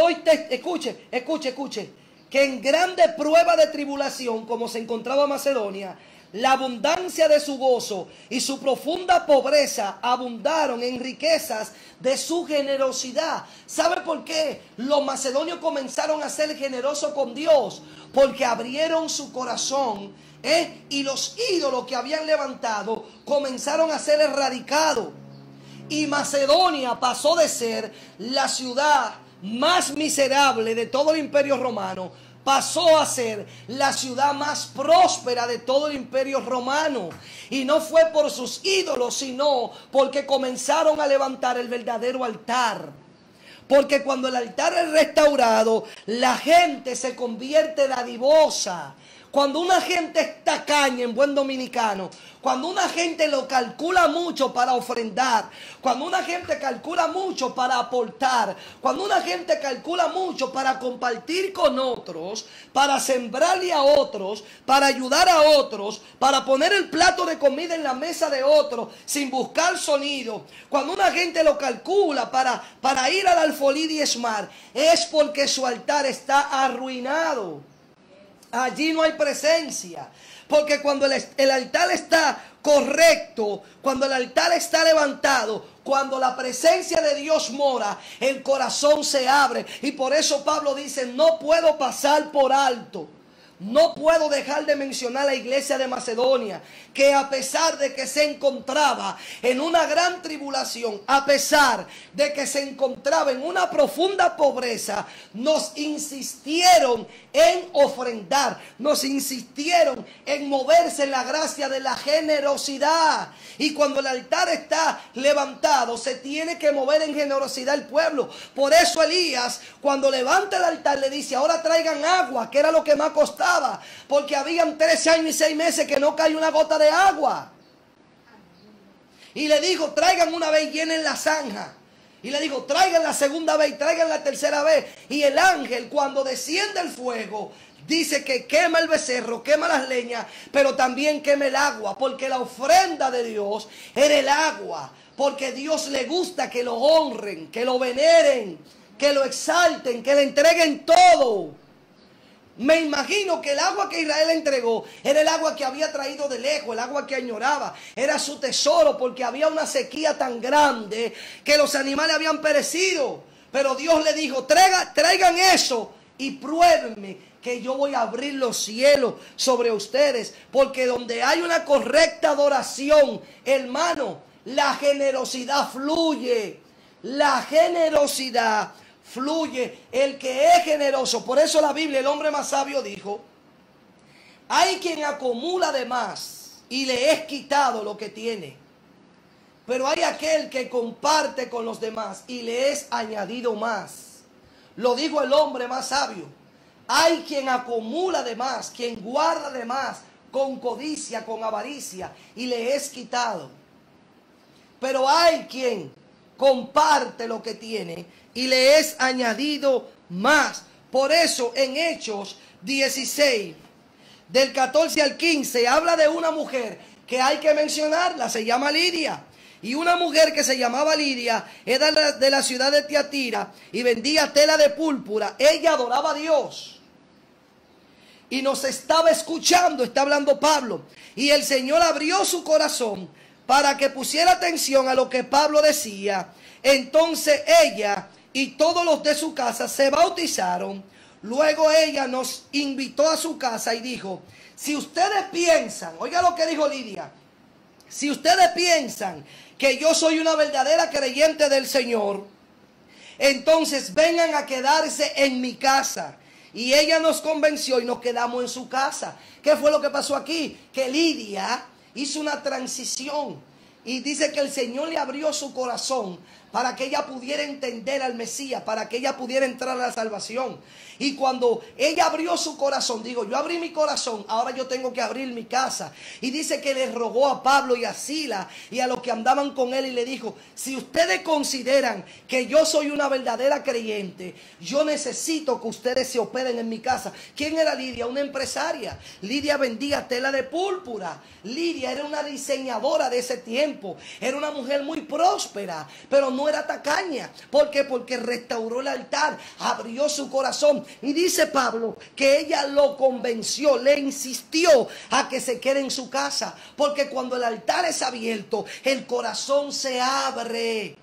escuche. Que en grande prueba de tribulación, como se encontraba Macedonia, la abundancia de su gozo y su profunda pobreza abundaron en riquezas de su generosidad. ¿Sabe por qué los macedonios comenzaron a ser generosos con Dios? Porque abrieron su corazón, y los ídolos que habían levantado comenzaron a ser erradicados. Y Macedonia pasó de ser la ciudad más miserable de todo el imperio romano, pasó a ser la ciudad más próspera de todo el imperio romano. Y no fue por sus ídolos, sino porque comenzaron a levantar el verdadero altar. Porque cuando el altar es restaurado, la gente se convierte dadivosa. Cuando una gente es tacaña, en buen dominicano, cuando una gente lo calcula mucho para ofrendar, cuando una gente calcula mucho para aportar, cuando una gente calcula mucho para compartir con otros, para sembrarle a otros, para ayudar a otros, para poner el plato de comida en la mesa de otros sin buscar sonido, cuando una gente lo calcula para ir al alfolí y diezmar, es porque su altar está arruinado. Allí no hay presencia. Porque cuando el altar está correcto, cuando el altar está levantado, cuando la presencia de Dios mora, el corazón se abre. Y por eso Pablo dice, no puedo pasar por alto. No puedo dejar de mencionar la iglesia de Macedonia, que a pesar de que se encontraba en una gran tribulación, a pesar de que se encontraba en una profunda pobreza, nos insistieron en ofrendar, nos insistieron en moverse en la gracia de la generosidad. Y cuando el altar está levantado, se tiene que mover en generosidad el pueblo. Por eso Elías, cuando levanta el altar, le dice, ahora traigan agua, que era lo que más costaba. Porque habían 13 años y 6 meses que no cae una gota de agua. Y le dijo, traigan una vez y llenen la zanja. Y le dijo, traigan la segunda vez y traigan la tercera vez. Y el ángel, cuando desciende el fuego, dice que quema el becerro, quema las leñas, pero también quema el agua. Porque la ofrenda de Dios era el agua. Porque Dios le gusta que lo honren, que lo veneren, que lo exalten, que le entreguen todo. Me imagino que el agua que Israel entregó era el agua que había traído de lejos, el agua que añoraba. Era su tesoro porque había una sequía tan grande que los animales habían perecido. Pero Dios le dijo, traigan eso y pruébenme que yo voy a abrir los cielos sobre ustedes. Porque donde hay una correcta adoración, hermano, la generosidad fluye. La generosidad fluye. El que es generoso. Por eso la Biblia, el hombre más sabio dijo, hay quien acumula de más y le es quitado lo que tiene. Pero hay aquel que comparte con los demás y le es añadido más. Lo dijo el hombre más sabio. Hay quien acumula de más, quien guarda de más, con codicia, con avaricia, y le es quitado. Pero hay quien comparte lo que tiene y le es añadido más. Por eso en Hechos 16, del 14 al 15, habla de una mujer que hay que mencionarla, se llama Lidia. Y una mujer que se llamaba Lidia era de la ciudad de Tiatira y vendía tela de púrpura. Ella adoraba a Dios. y nos estaba escuchando, está hablando Pablo. Y el Señor abrió su corazón para que pusiera atención a lo que Pablo decía. Entonces ella y todos los de su casa se bautizaron. Luego ella nos invitó a su casa y dijo: si ustedes piensan, oiga lo que dijo Lidia, si ustedes piensan que yo soy una verdadera creyente del Señor, entonces vengan a quedarse en mi casa. Y ella nos convenció y nos quedamos en su casa. ¿Qué fue lo que pasó aquí? Que Lidia hizo una transición. Y dice que el Señor le abrió su corazón para que ella pudiera entender al Mesías, para que ella pudiera entrar a la salvación. Y cuando ella abrió su corazón, digo, yo abrí mi corazón, ahora yo tengo que abrir mi casa. Y dice que le rogó a Pablo y a Sila y a los que andaban con él y le dijo: si ustedes consideran que yo soy una verdadera creyente, yo necesito que ustedes se hospeden en mi casa. ¿Quién era Lidia? Una empresaria. Lidia vendía tela de púrpura. Lidia era una diseñadora de ese tiempo. Era una mujer muy próspera, pero no era tacaña. ¿Por qué? Porque restauró el altar, abrió su corazón. Y dice Pablo que ella lo convenció, le insistió a que se quede en su casa. Porque cuando el altar es abierto, el corazón se abre.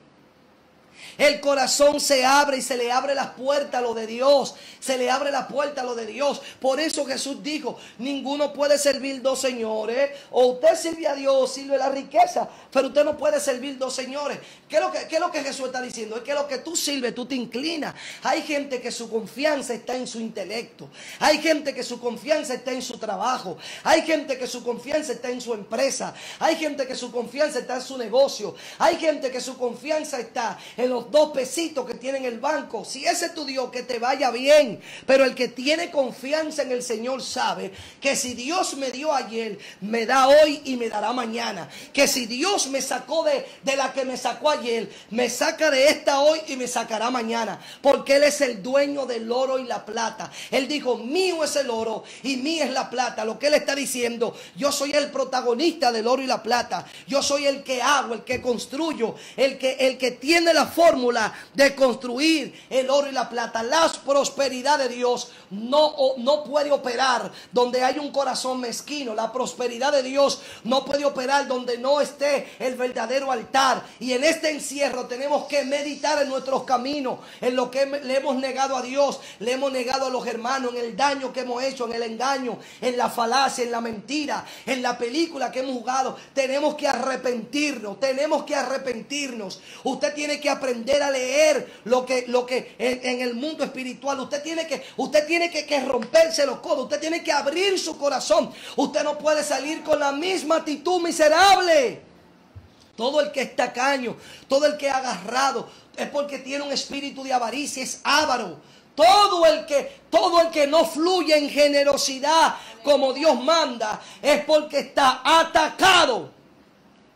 El corazón se abre y se le abre la puerta a lo de Dios. Se le abre la puerta a lo de Dios. Por eso Jesús dijo: ninguno puede servir dos señores. O usted sirve a Dios, sirve la riqueza, pero usted no puede servir dos señores. ¿Qué es lo que Jesús está diciendo? Es que lo que tú sirves, tú te inclinas. Hay gente que su confianza está en su intelecto. Hay gente que su confianza está en su trabajo. Hay gente que su confianza está en su empresa. Hay gente que su confianza está en su negocio. Hay gente que su confianza está en los 2 pesitos que tiene en el banco. Si ese es tu Dios, que te vaya bien. Pero el que tiene confianza en el Señor sabe que si Dios me dio ayer, me da hoy y me dará mañana. Que si Dios me sacó de la que me sacó ayer, me saca de esta hoy y me sacará mañana. Porque Él es el dueño del oro y la plata. Él dijo: mío es el oro y mía es la plata. Lo que Él está diciendo: yo soy el protagonista del oro y la plata. Yo soy el que hago, el que construyo, el que tiene la fórmula de construir el oro y la plata. La prosperidad de Dios no puede operar donde hay un corazón mezquino. La prosperidad de Dios no puede operar donde no esté el verdadero altar. Y en este encierro tenemos que meditar en nuestros caminos, en lo que le hemos negado a Dios, le hemos negado a los hermanos, en el daño que hemos hecho, en el engaño, en la falacia, en la mentira, en la película que hemos jugado. Tenemos que arrepentirnos, Usted tiene que aprender a leer lo que en el mundo espiritual. Usted tiene que romperse los codos. Usted tiene que abrir su corazón. Usted no puede salir con la misma actitud miserable. Todo el que es tacaño, todo el que es agarrado, es porque tiene un espíritu de avaricia, es avaro. Todo el que no fluye en generosidad como Dios manda, es porque está atacado.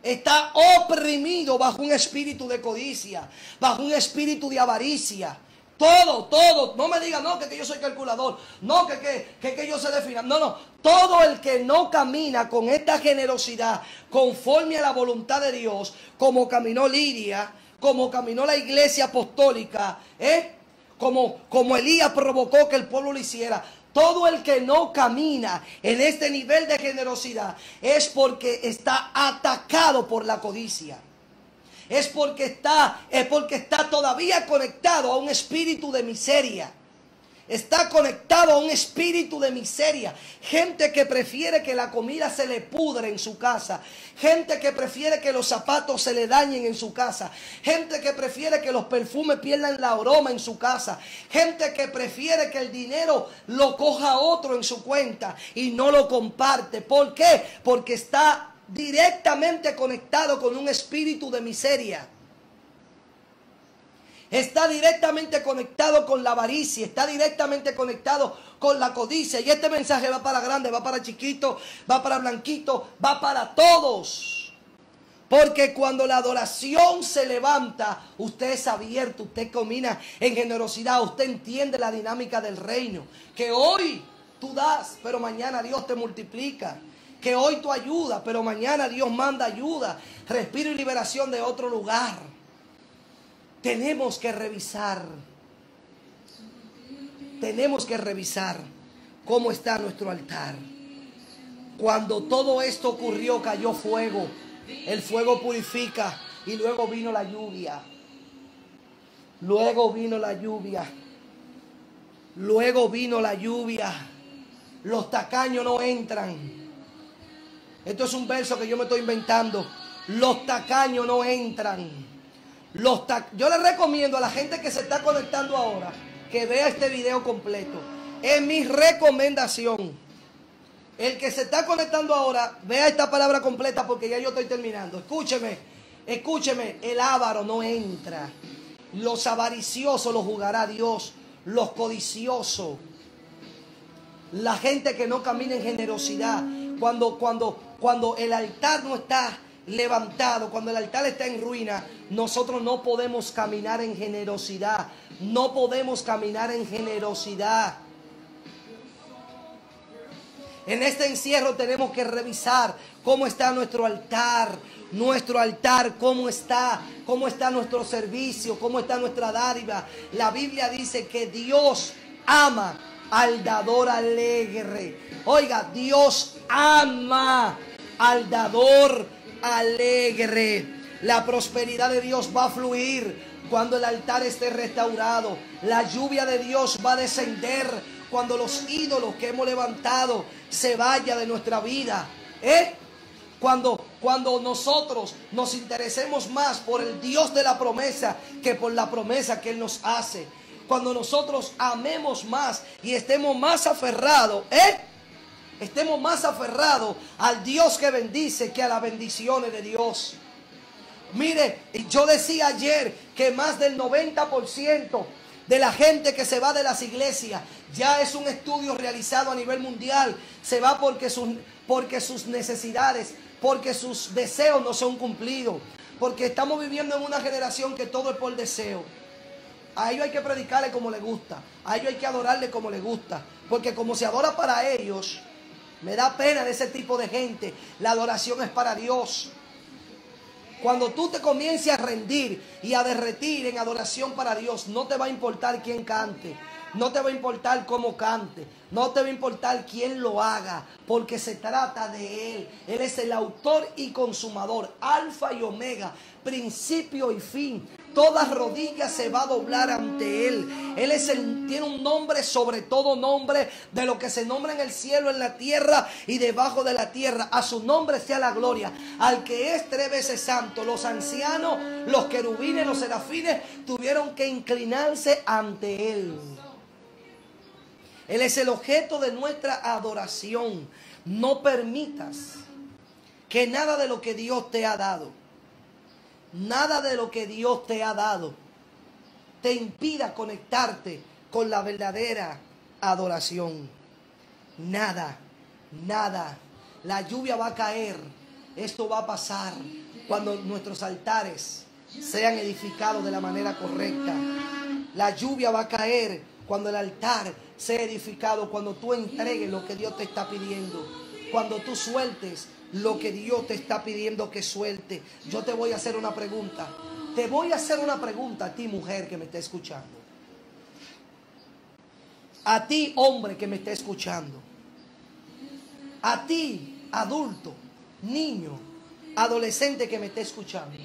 Está oprimido bajo un espíritu de codicia, bajo un espíritu de avaricia. Todo. No me diga, no, que yo soy calculador. No, que yo sé definir. No. Todo el que no camina con esta generosidad, conforme a la voluntad de Dios, como caminó Lidia, como caminó la iglesia apostólica, como Elías provocó que el pueblo lo hiciera. Todo el que no camina en este nivel de generosidad es porque está atacado por la codicia. Es porque está todavía conectado a un espíritu de miseria. Está conectado a un espíritu de miseria. Gente que prefiere que la comida se le pudre en su casa. Gente que prefiere que los zapatos se le dañen en su casa. Gente que prefiere que los perfumes pierdan la aroma en su casa. Gente que prefiere que el dinero lo coja otro en su cuenta y no lo comparte. ¿Por qué? Porque está directamente conectado con un espíritu de miseria. Está directamente conectado con la avaricia, está directamente conectado con la codicia. Y este mensaje va para grande, va para chiquito, va para blanquito, va para todos. Porque cuando la adoración se levanta, usted es abierto, usted camina en generosidad, usted entiende la dinámica del reino. Que hoy tú das, pero mañana Dios te multiplica. Que hoy tú ayudas, pero mañana Dios manda ayuda, respiro y liberación de otro lugar. Tenemos que revisar cómo está nuestro altar. Cuando todo esto ocurrió, cayó fuego. El fuego purifica y luego vino la lluvia. Luego vino la lluvia. Luego vino la lluvia. Los tacaños no entran. Esto es un verso que yo me estoy inventando. Los tacaños no entran. Yo les recomiendo a la gente que se está conectando ahora que vea este video completo. Es mi recomendación. El que se está conectando ahora, vea esta palabra completa porque ya yo estoy terminando. Escúcheme, escúcheme. El avaro no entra. Los avariciosos los juzgará Dios. Los codiciosos. La gente que no camina en generosidad. Cuando el altar no está levantado, cuando el altar está en ruina, nosotros no podemos caminar en generosidad. No podemos caminar en generosidad. En este encierro tenemos que revisar cómo está nuestro altar, cómo está nuestro servicio, cómo está nuestra dádiva. La Biblia dice que Dios ama al dador alegre. Oiga, Dios ama al dador alegre. La prosperidad de Dios va a fluir cuando el altar esté restaurado. La lluvia de Dios va a descender cuando los ídolos que hemos levantado se vayan de nuestra vida. Cuando nosotros nos interesemos más por el Dios de la promesa que por la promesa que Él nos hace. Cuando nosotros amemos más y estemos más aferrados, estemos más aferrados al Dios que bendice que a las bendiciones de Dios. Mire, yo decía ayer que más del 90% de la gente que se va de las iglesias, ya es un estudio realizado a nivel mundial, se va porque sus necesidades, porque sus deseos no son cumplidos, porque estamos viviendo en una generación que todo es por deseo. A ellos hay que predicarle como les gusta, a ellos hay que adorarle como les gusta, porque como se adora para ellos, me da pena de ese tipo de gente. La adoración es para Dios. Cuando tú te comiences a rendir y a derretir en adoración para Dios, no te va a importar quién cante, no te va a importar cómo cante, no te va a importar quién lo haga, porque se trata de Él. Él es el autor y consumador, alfa y omega, principio y fin. Toda rodilla se va a doblar ante Él. Él tiene un nombre sobre todo nombre, de lo que se nombra en el cielo, en la tierra y debajo de la tierra. A su nombre sea la gloria. Al que es 3 veces santo. Los ancianos, los querubines, los serafines tuvieron que inclinarse ante Él. Él es el objeto de nuestra adoración. No permitas que nada de lo que Dios te ha dado, nada de lo que Dios te ha dado, te impida conectarte con la verdadera adoración. Nada, nada. La lluvia va a caer. Esto va a pasar cuando nuestros altares sean edificados de la manera correcta. La lluvia va a caer cuando el altar sea edificado, cuando tú entregues lo que Dios te está pidiendo, cuando tú sueltes lo que Dios te está pidiendo que suelte. Yo te voy a hacer una pregunta. Te voy a hacer una pregunta a ti, mujer que me está escuchando. A ti, hombre que me está escuchando. A ti, adulto, niño, adolescente que me está escuchando.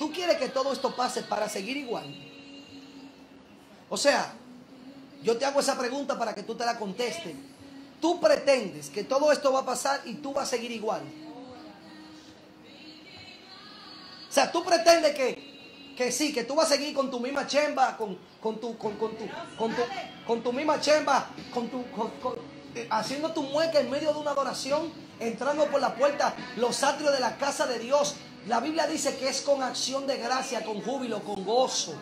¿Tú quieres que todo esto pase para seguir igual? O sea, yo te hago esa pregunta para que tú te la contestes. Tú pretendes que todo esto va a pasar y tú vas a seguir igual. O sea, tú pretendes que sí, que tú vas a seguir con tu misma chemba, con tu misma chemba, haciendo tu mueca en medio de una adoración, entrando por la puerta, los atrios de la casa de Dios. La Biblia dice que es con acción de gracia, con júbilo, con gozo.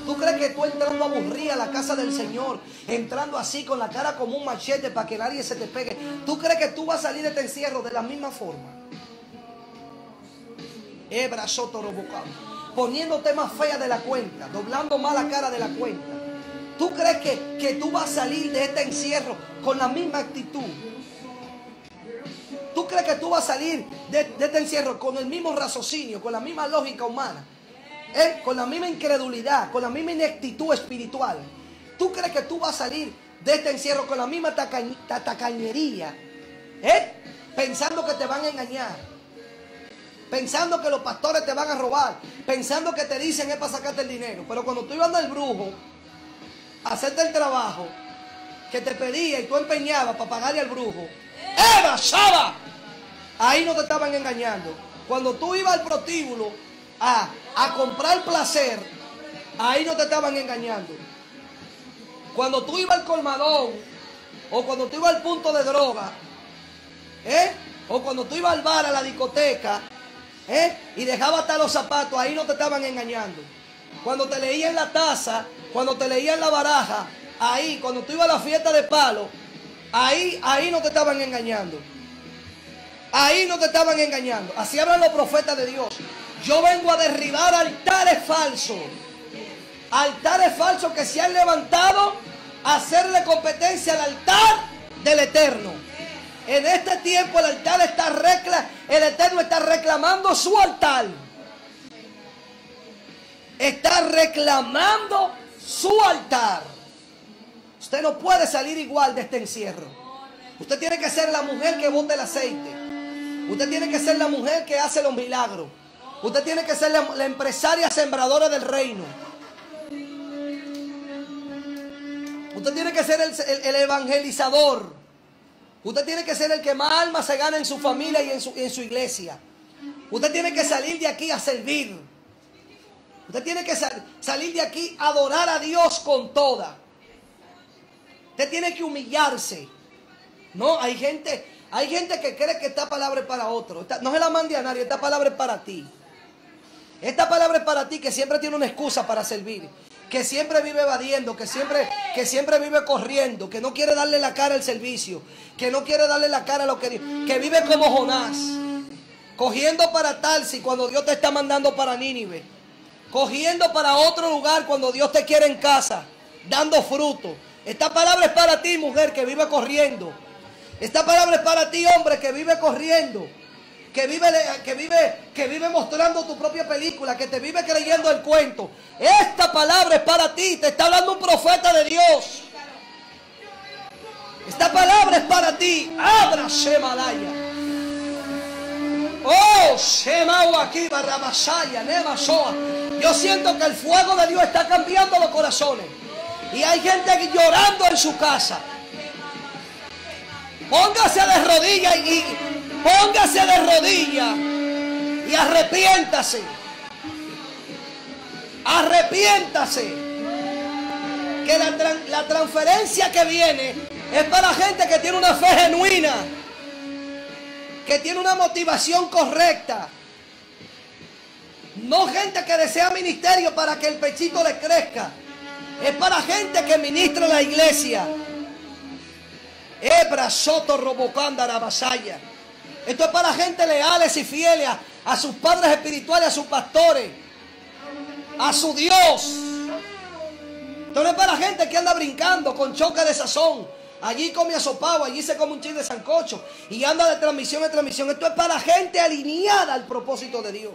¿Tú crees que tú entrando aburrida a la casa del Señor, entrando así con la cara como un machete para que nadie se te pegue, tú crees que tú vas a salir de este encierro de la misma forma? Poniéndote más fea de la cuenta, doblando más la cara de la cuenta. ¿Tú crees que tú vas a salir de este encierro con la misma actitud? ¿Tú crees que tú vas a salir de este encierro con el mismo raciocinio, con la misma lógica humana? Con la misma incredulidad, con la misma ineptitud espiritual. ¿Tú crees que tú vas a salir de este encierro con la misma tacañería, pensando que te van a engañar, pensando que los pastores te van a robar, pensando que te dicen es para sacarte el dinero. Pero cuando tú ibas al brujo a hacerte el trabajo que te pedía y tú empeñabas para pagarle al brujo, ¡Eva, Shaba! Ahí no te estaban engañando. Cuando tú ibas al prostíbulo a comprar placer, ahí no te estaban engañando. Cuando tú ibas al colmadón, o cuando tú ibas al punto de droga, o cuando tú ibas al bar, a la discoteca, y dejabas hasta los zapatos, ahí no te estaban engañando. Cuando te leían la taza, cuando te leían la baraja, ahí, cuando tú ibas a la fiesta de palo, ahí no te estaban engañando. Ahí no te estaban engañando. Así hablan los profetas de Dios. Yo vengo a derribar altares falsos. Altares falsos que se han levantado a hacerle competencia al altar del Eterno. En este tiempo el Eterno está reclamando su altar. Está reclamando su altar. Usted no puede salir igual de este encierro. Usted tiene que ser la mujer que bota el aceite. Usted tiene que ser la mujer que hace los milagros. Usted tiene que ser la empresaria sembradora del reino. Usted tiene que ser el evangelizador. Usted tiene que ser el que más almas se gana en su familia y en su iglesia. Usted tiene que salir de aquí a servir. Usted tiene que salir de aquí a adorar a Dios con toda. Usted tiene que humillarse. No, hay gente que cree que esta palabra es para otro. No se la mande a nadie, esta palabra es para ti. Esta palabra es para ti que siempre tiene una excusa para servir. Que siempre vive evadiendo, que siempre vive corriendo, que no quiere darle la cara al servicio, que no quiere darle la cara a lo que vive como Jonás, cogiendo para Tarsis cuando Dios te está mandando para Nínive, cogiendo para otro lugar cuando Dios te quiere en casa, dando fruto. Esta palabra es para ti, mujer, que vive corriendo. Esta palabra es para ti, hombre, que vive corriendo. Que vive mostrando tu propia película, que te vive creyendo el cuento. Esta palabra es para ti, te está hablando un profeta de Dios. Esta palabra es para ti. Abra Shemalaya. Oh, Shemau aquí, Barrabasaya, Nemasoa. Yo siento que el fuego de Dios está cambiando los corazones. Y hay gente llorando en su casa. Póngase de rodillas y arrepiéntase. Arrepiéntase. Que la transferencia que viene es para gente que tiene una fe genuina, que tiene una motivación correcta. No gente que desea ministerio para que el pechito le crezca. Es para gente que ministra la iglesia. Ebra Soto Robocanda Arabasaya. Esto es para gente leales y fieles a sus padres espirituales, a sus pastores, a su Dios. Esto no es para gente que anda brincando con choque de sazón. Allí come asopado, allí se come un chile de sancocho y anda de transmisión en transmisión. Esto es para gente alineada al propósito de Dios.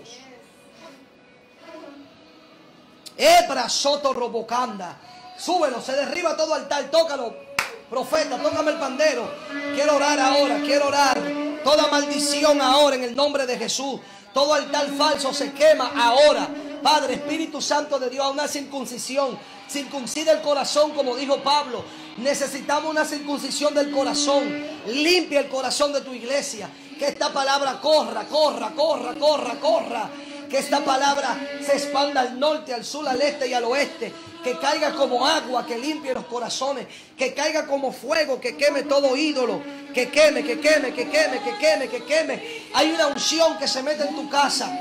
Ebra Soto Robocanda. Súbelo, se derriba todo altar, tócalo. Profeta, tócame el pandero. Quiero orar ahora, quiero orar. Toda maldición ahora en el nombre de Jesús. Todo altar falso se quema ahora. Padre, Espíritu Santo de Dios, a una circuncisión. Circuncida el corazón, como dijo Pablo. Necesitamos una circuncisión del corazón. Limpia el corazón de tu iglesia. Que esta palabra corra. Que esta palabra se expanda al norte, al sur, al este y al oeste. Que caiga como agua, que limpie los corazones. Que caiga como fuego, que queme todo ídolo. Que queme. Hay una unción que se mete en tu casa.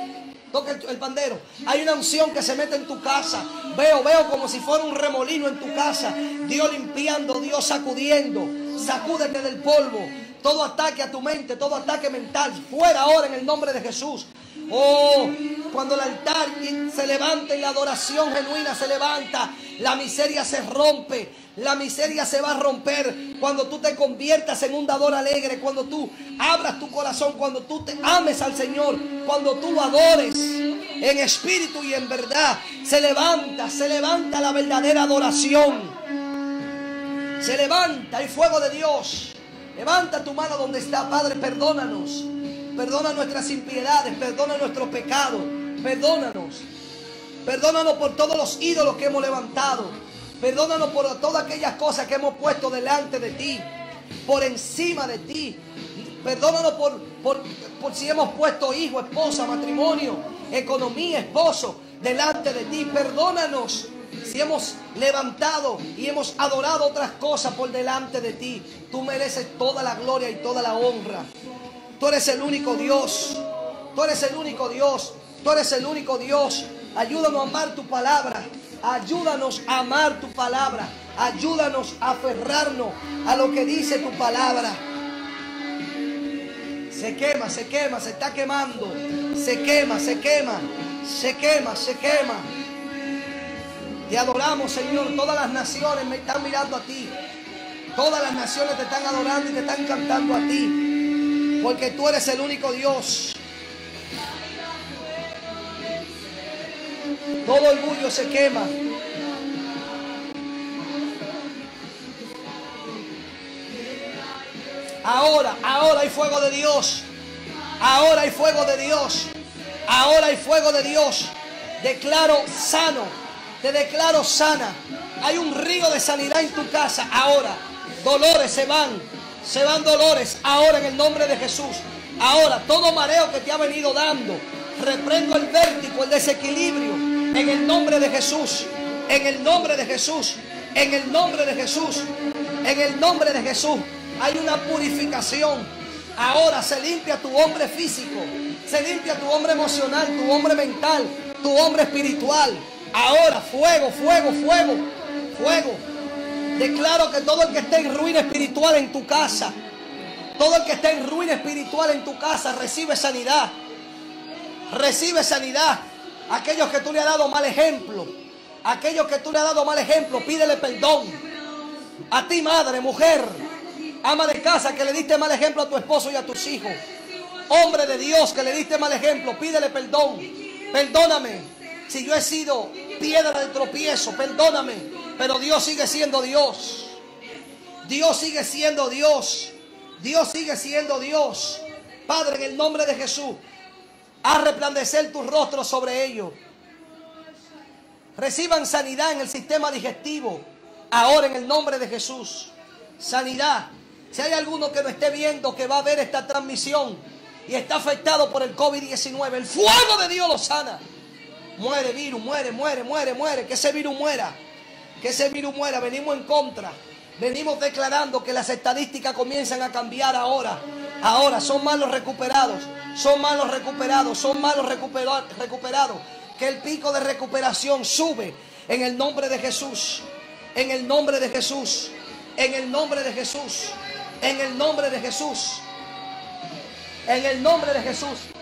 Toca el pandero. Hay una unción que se mete en tu casa. Veo como si fuera un remolino en tu casa. Dios limpiando, Dios sacudiendo. Sacúdete del polvo. Todo ataque a tu mente, todo ataque mental, fuera ahora en el nombre de Jesús. Oh, cuando el altar se levanta y la adoración genuina se levanta, la miseria se rompe, la miseria se va a romper cuando tú te conviertas en un dador alegre, cuando tú abras tu corazón, cuando tú te ames al Señor, cuando tú lo adores en espíritu y en verdad. Se levanta la verdadera adoración. Se levanta el fuego de Dios. Levanta tu mano donde está. Padre, perdónanos. Perdona nuestras impiedades. Perdona nuestros pecados. Perdónanos. Perdónanos por todos los ídolos que hemos levantado. Perdónanos por todas aquellas cosas que hemos puesto delante de ti, por encima de ti. Perdónanos por si hemos puesto hijo, esposa, matrimonio, economía, esposo delante de ti. Perdónanos si hemos levantado y hemos adorado otras cosas por delante de ti. Tú mereces toda la gloria y toda la honra. Tú eres el único Dios. Tú eres el único Dios. Tú eres el único Dios. Ayúdanos a amar tu palabra. Ayúdanos a amar tu palabra. Ayúdanos a aferrarnos a lo que dice tu palabra. Se quema, se quema, se está quemando. Se quema, se quema, se quema, se quema. Te adoramos, Señor. Todas las naciones me están mirando a ti. Todas las naciones te están adorando y te están cantando a ti. Porque tú eres el único Dios. Todo orgullo se quema. Ahora hay fuego de Dios. Ahora hay fuego de Dios. Ahora hay fuego de Dios. Declaro sano. Te declaro sana. Hay un río de sanidad en tu casa. Ahora. Dolores se van. Se van dolores. Ahora en el nombre de Jesús. Ahora todo mareo que te ha venido dando. Reprendo el vértigo, el desequilibrio. En el nombre de Jesús. En el nombre de Jesús. En el nombre de Jesús. En el nombre de Jesús. Hay una purificación. Ahora se limpia tu hombre físico. Se limpia tu hombre emocional, tu hombre mental, tu hombre espiritual. Ahora fuego, fuego, fuego, fuego. Declaro que todo el que esté en ruina espiritual en tu casa, todo el que esté en ruina espiritual en tu casa, recibe sanidad. Recibe sanidad. Aquellos que tú le has dado mal ejemplo, aquellos que tú le has dado mal ejemplo, pídele perdón. A ti, madre, mujer, ama de casa, que le diste mal ejemplo a tu esposo y a tus hijos. Hombre de Dios, que le diste mal ejemplo, pídele perdón. Perdóname si yo he sido piedra de tropiezo, perdóname. Pero Dios sigue siendo Dios. Dios sigue siendo Dios. Dios sigue siendo Dios. Padre, en el nombre de Jesús, haz resplandecer tu rostro sobre ellos. Reciban sanidad en el sistema digestivo. Ahora en el nombre de Jesús. Sanidad. Si hay alguno que no esté viendo, que va a ver esta transmisión y está afectado por el COVID-19, el fuego de Dios lo sana. Muere virus, muere, muere, muere, muere. Que ese virus muera. Que ese virus muera. Venimos en contra. Venimos declarando que las estadísticas comienzan a cambiar ahora. Ahora son más los recuperados. Son más los recuperados. Son más los recuperados. Que el pico de recuperación sube en el nombre de Jesús. En el nombre de Jesús. En el nombre de Jesús. En el nombre de Jesús. En el nombre de Jesús.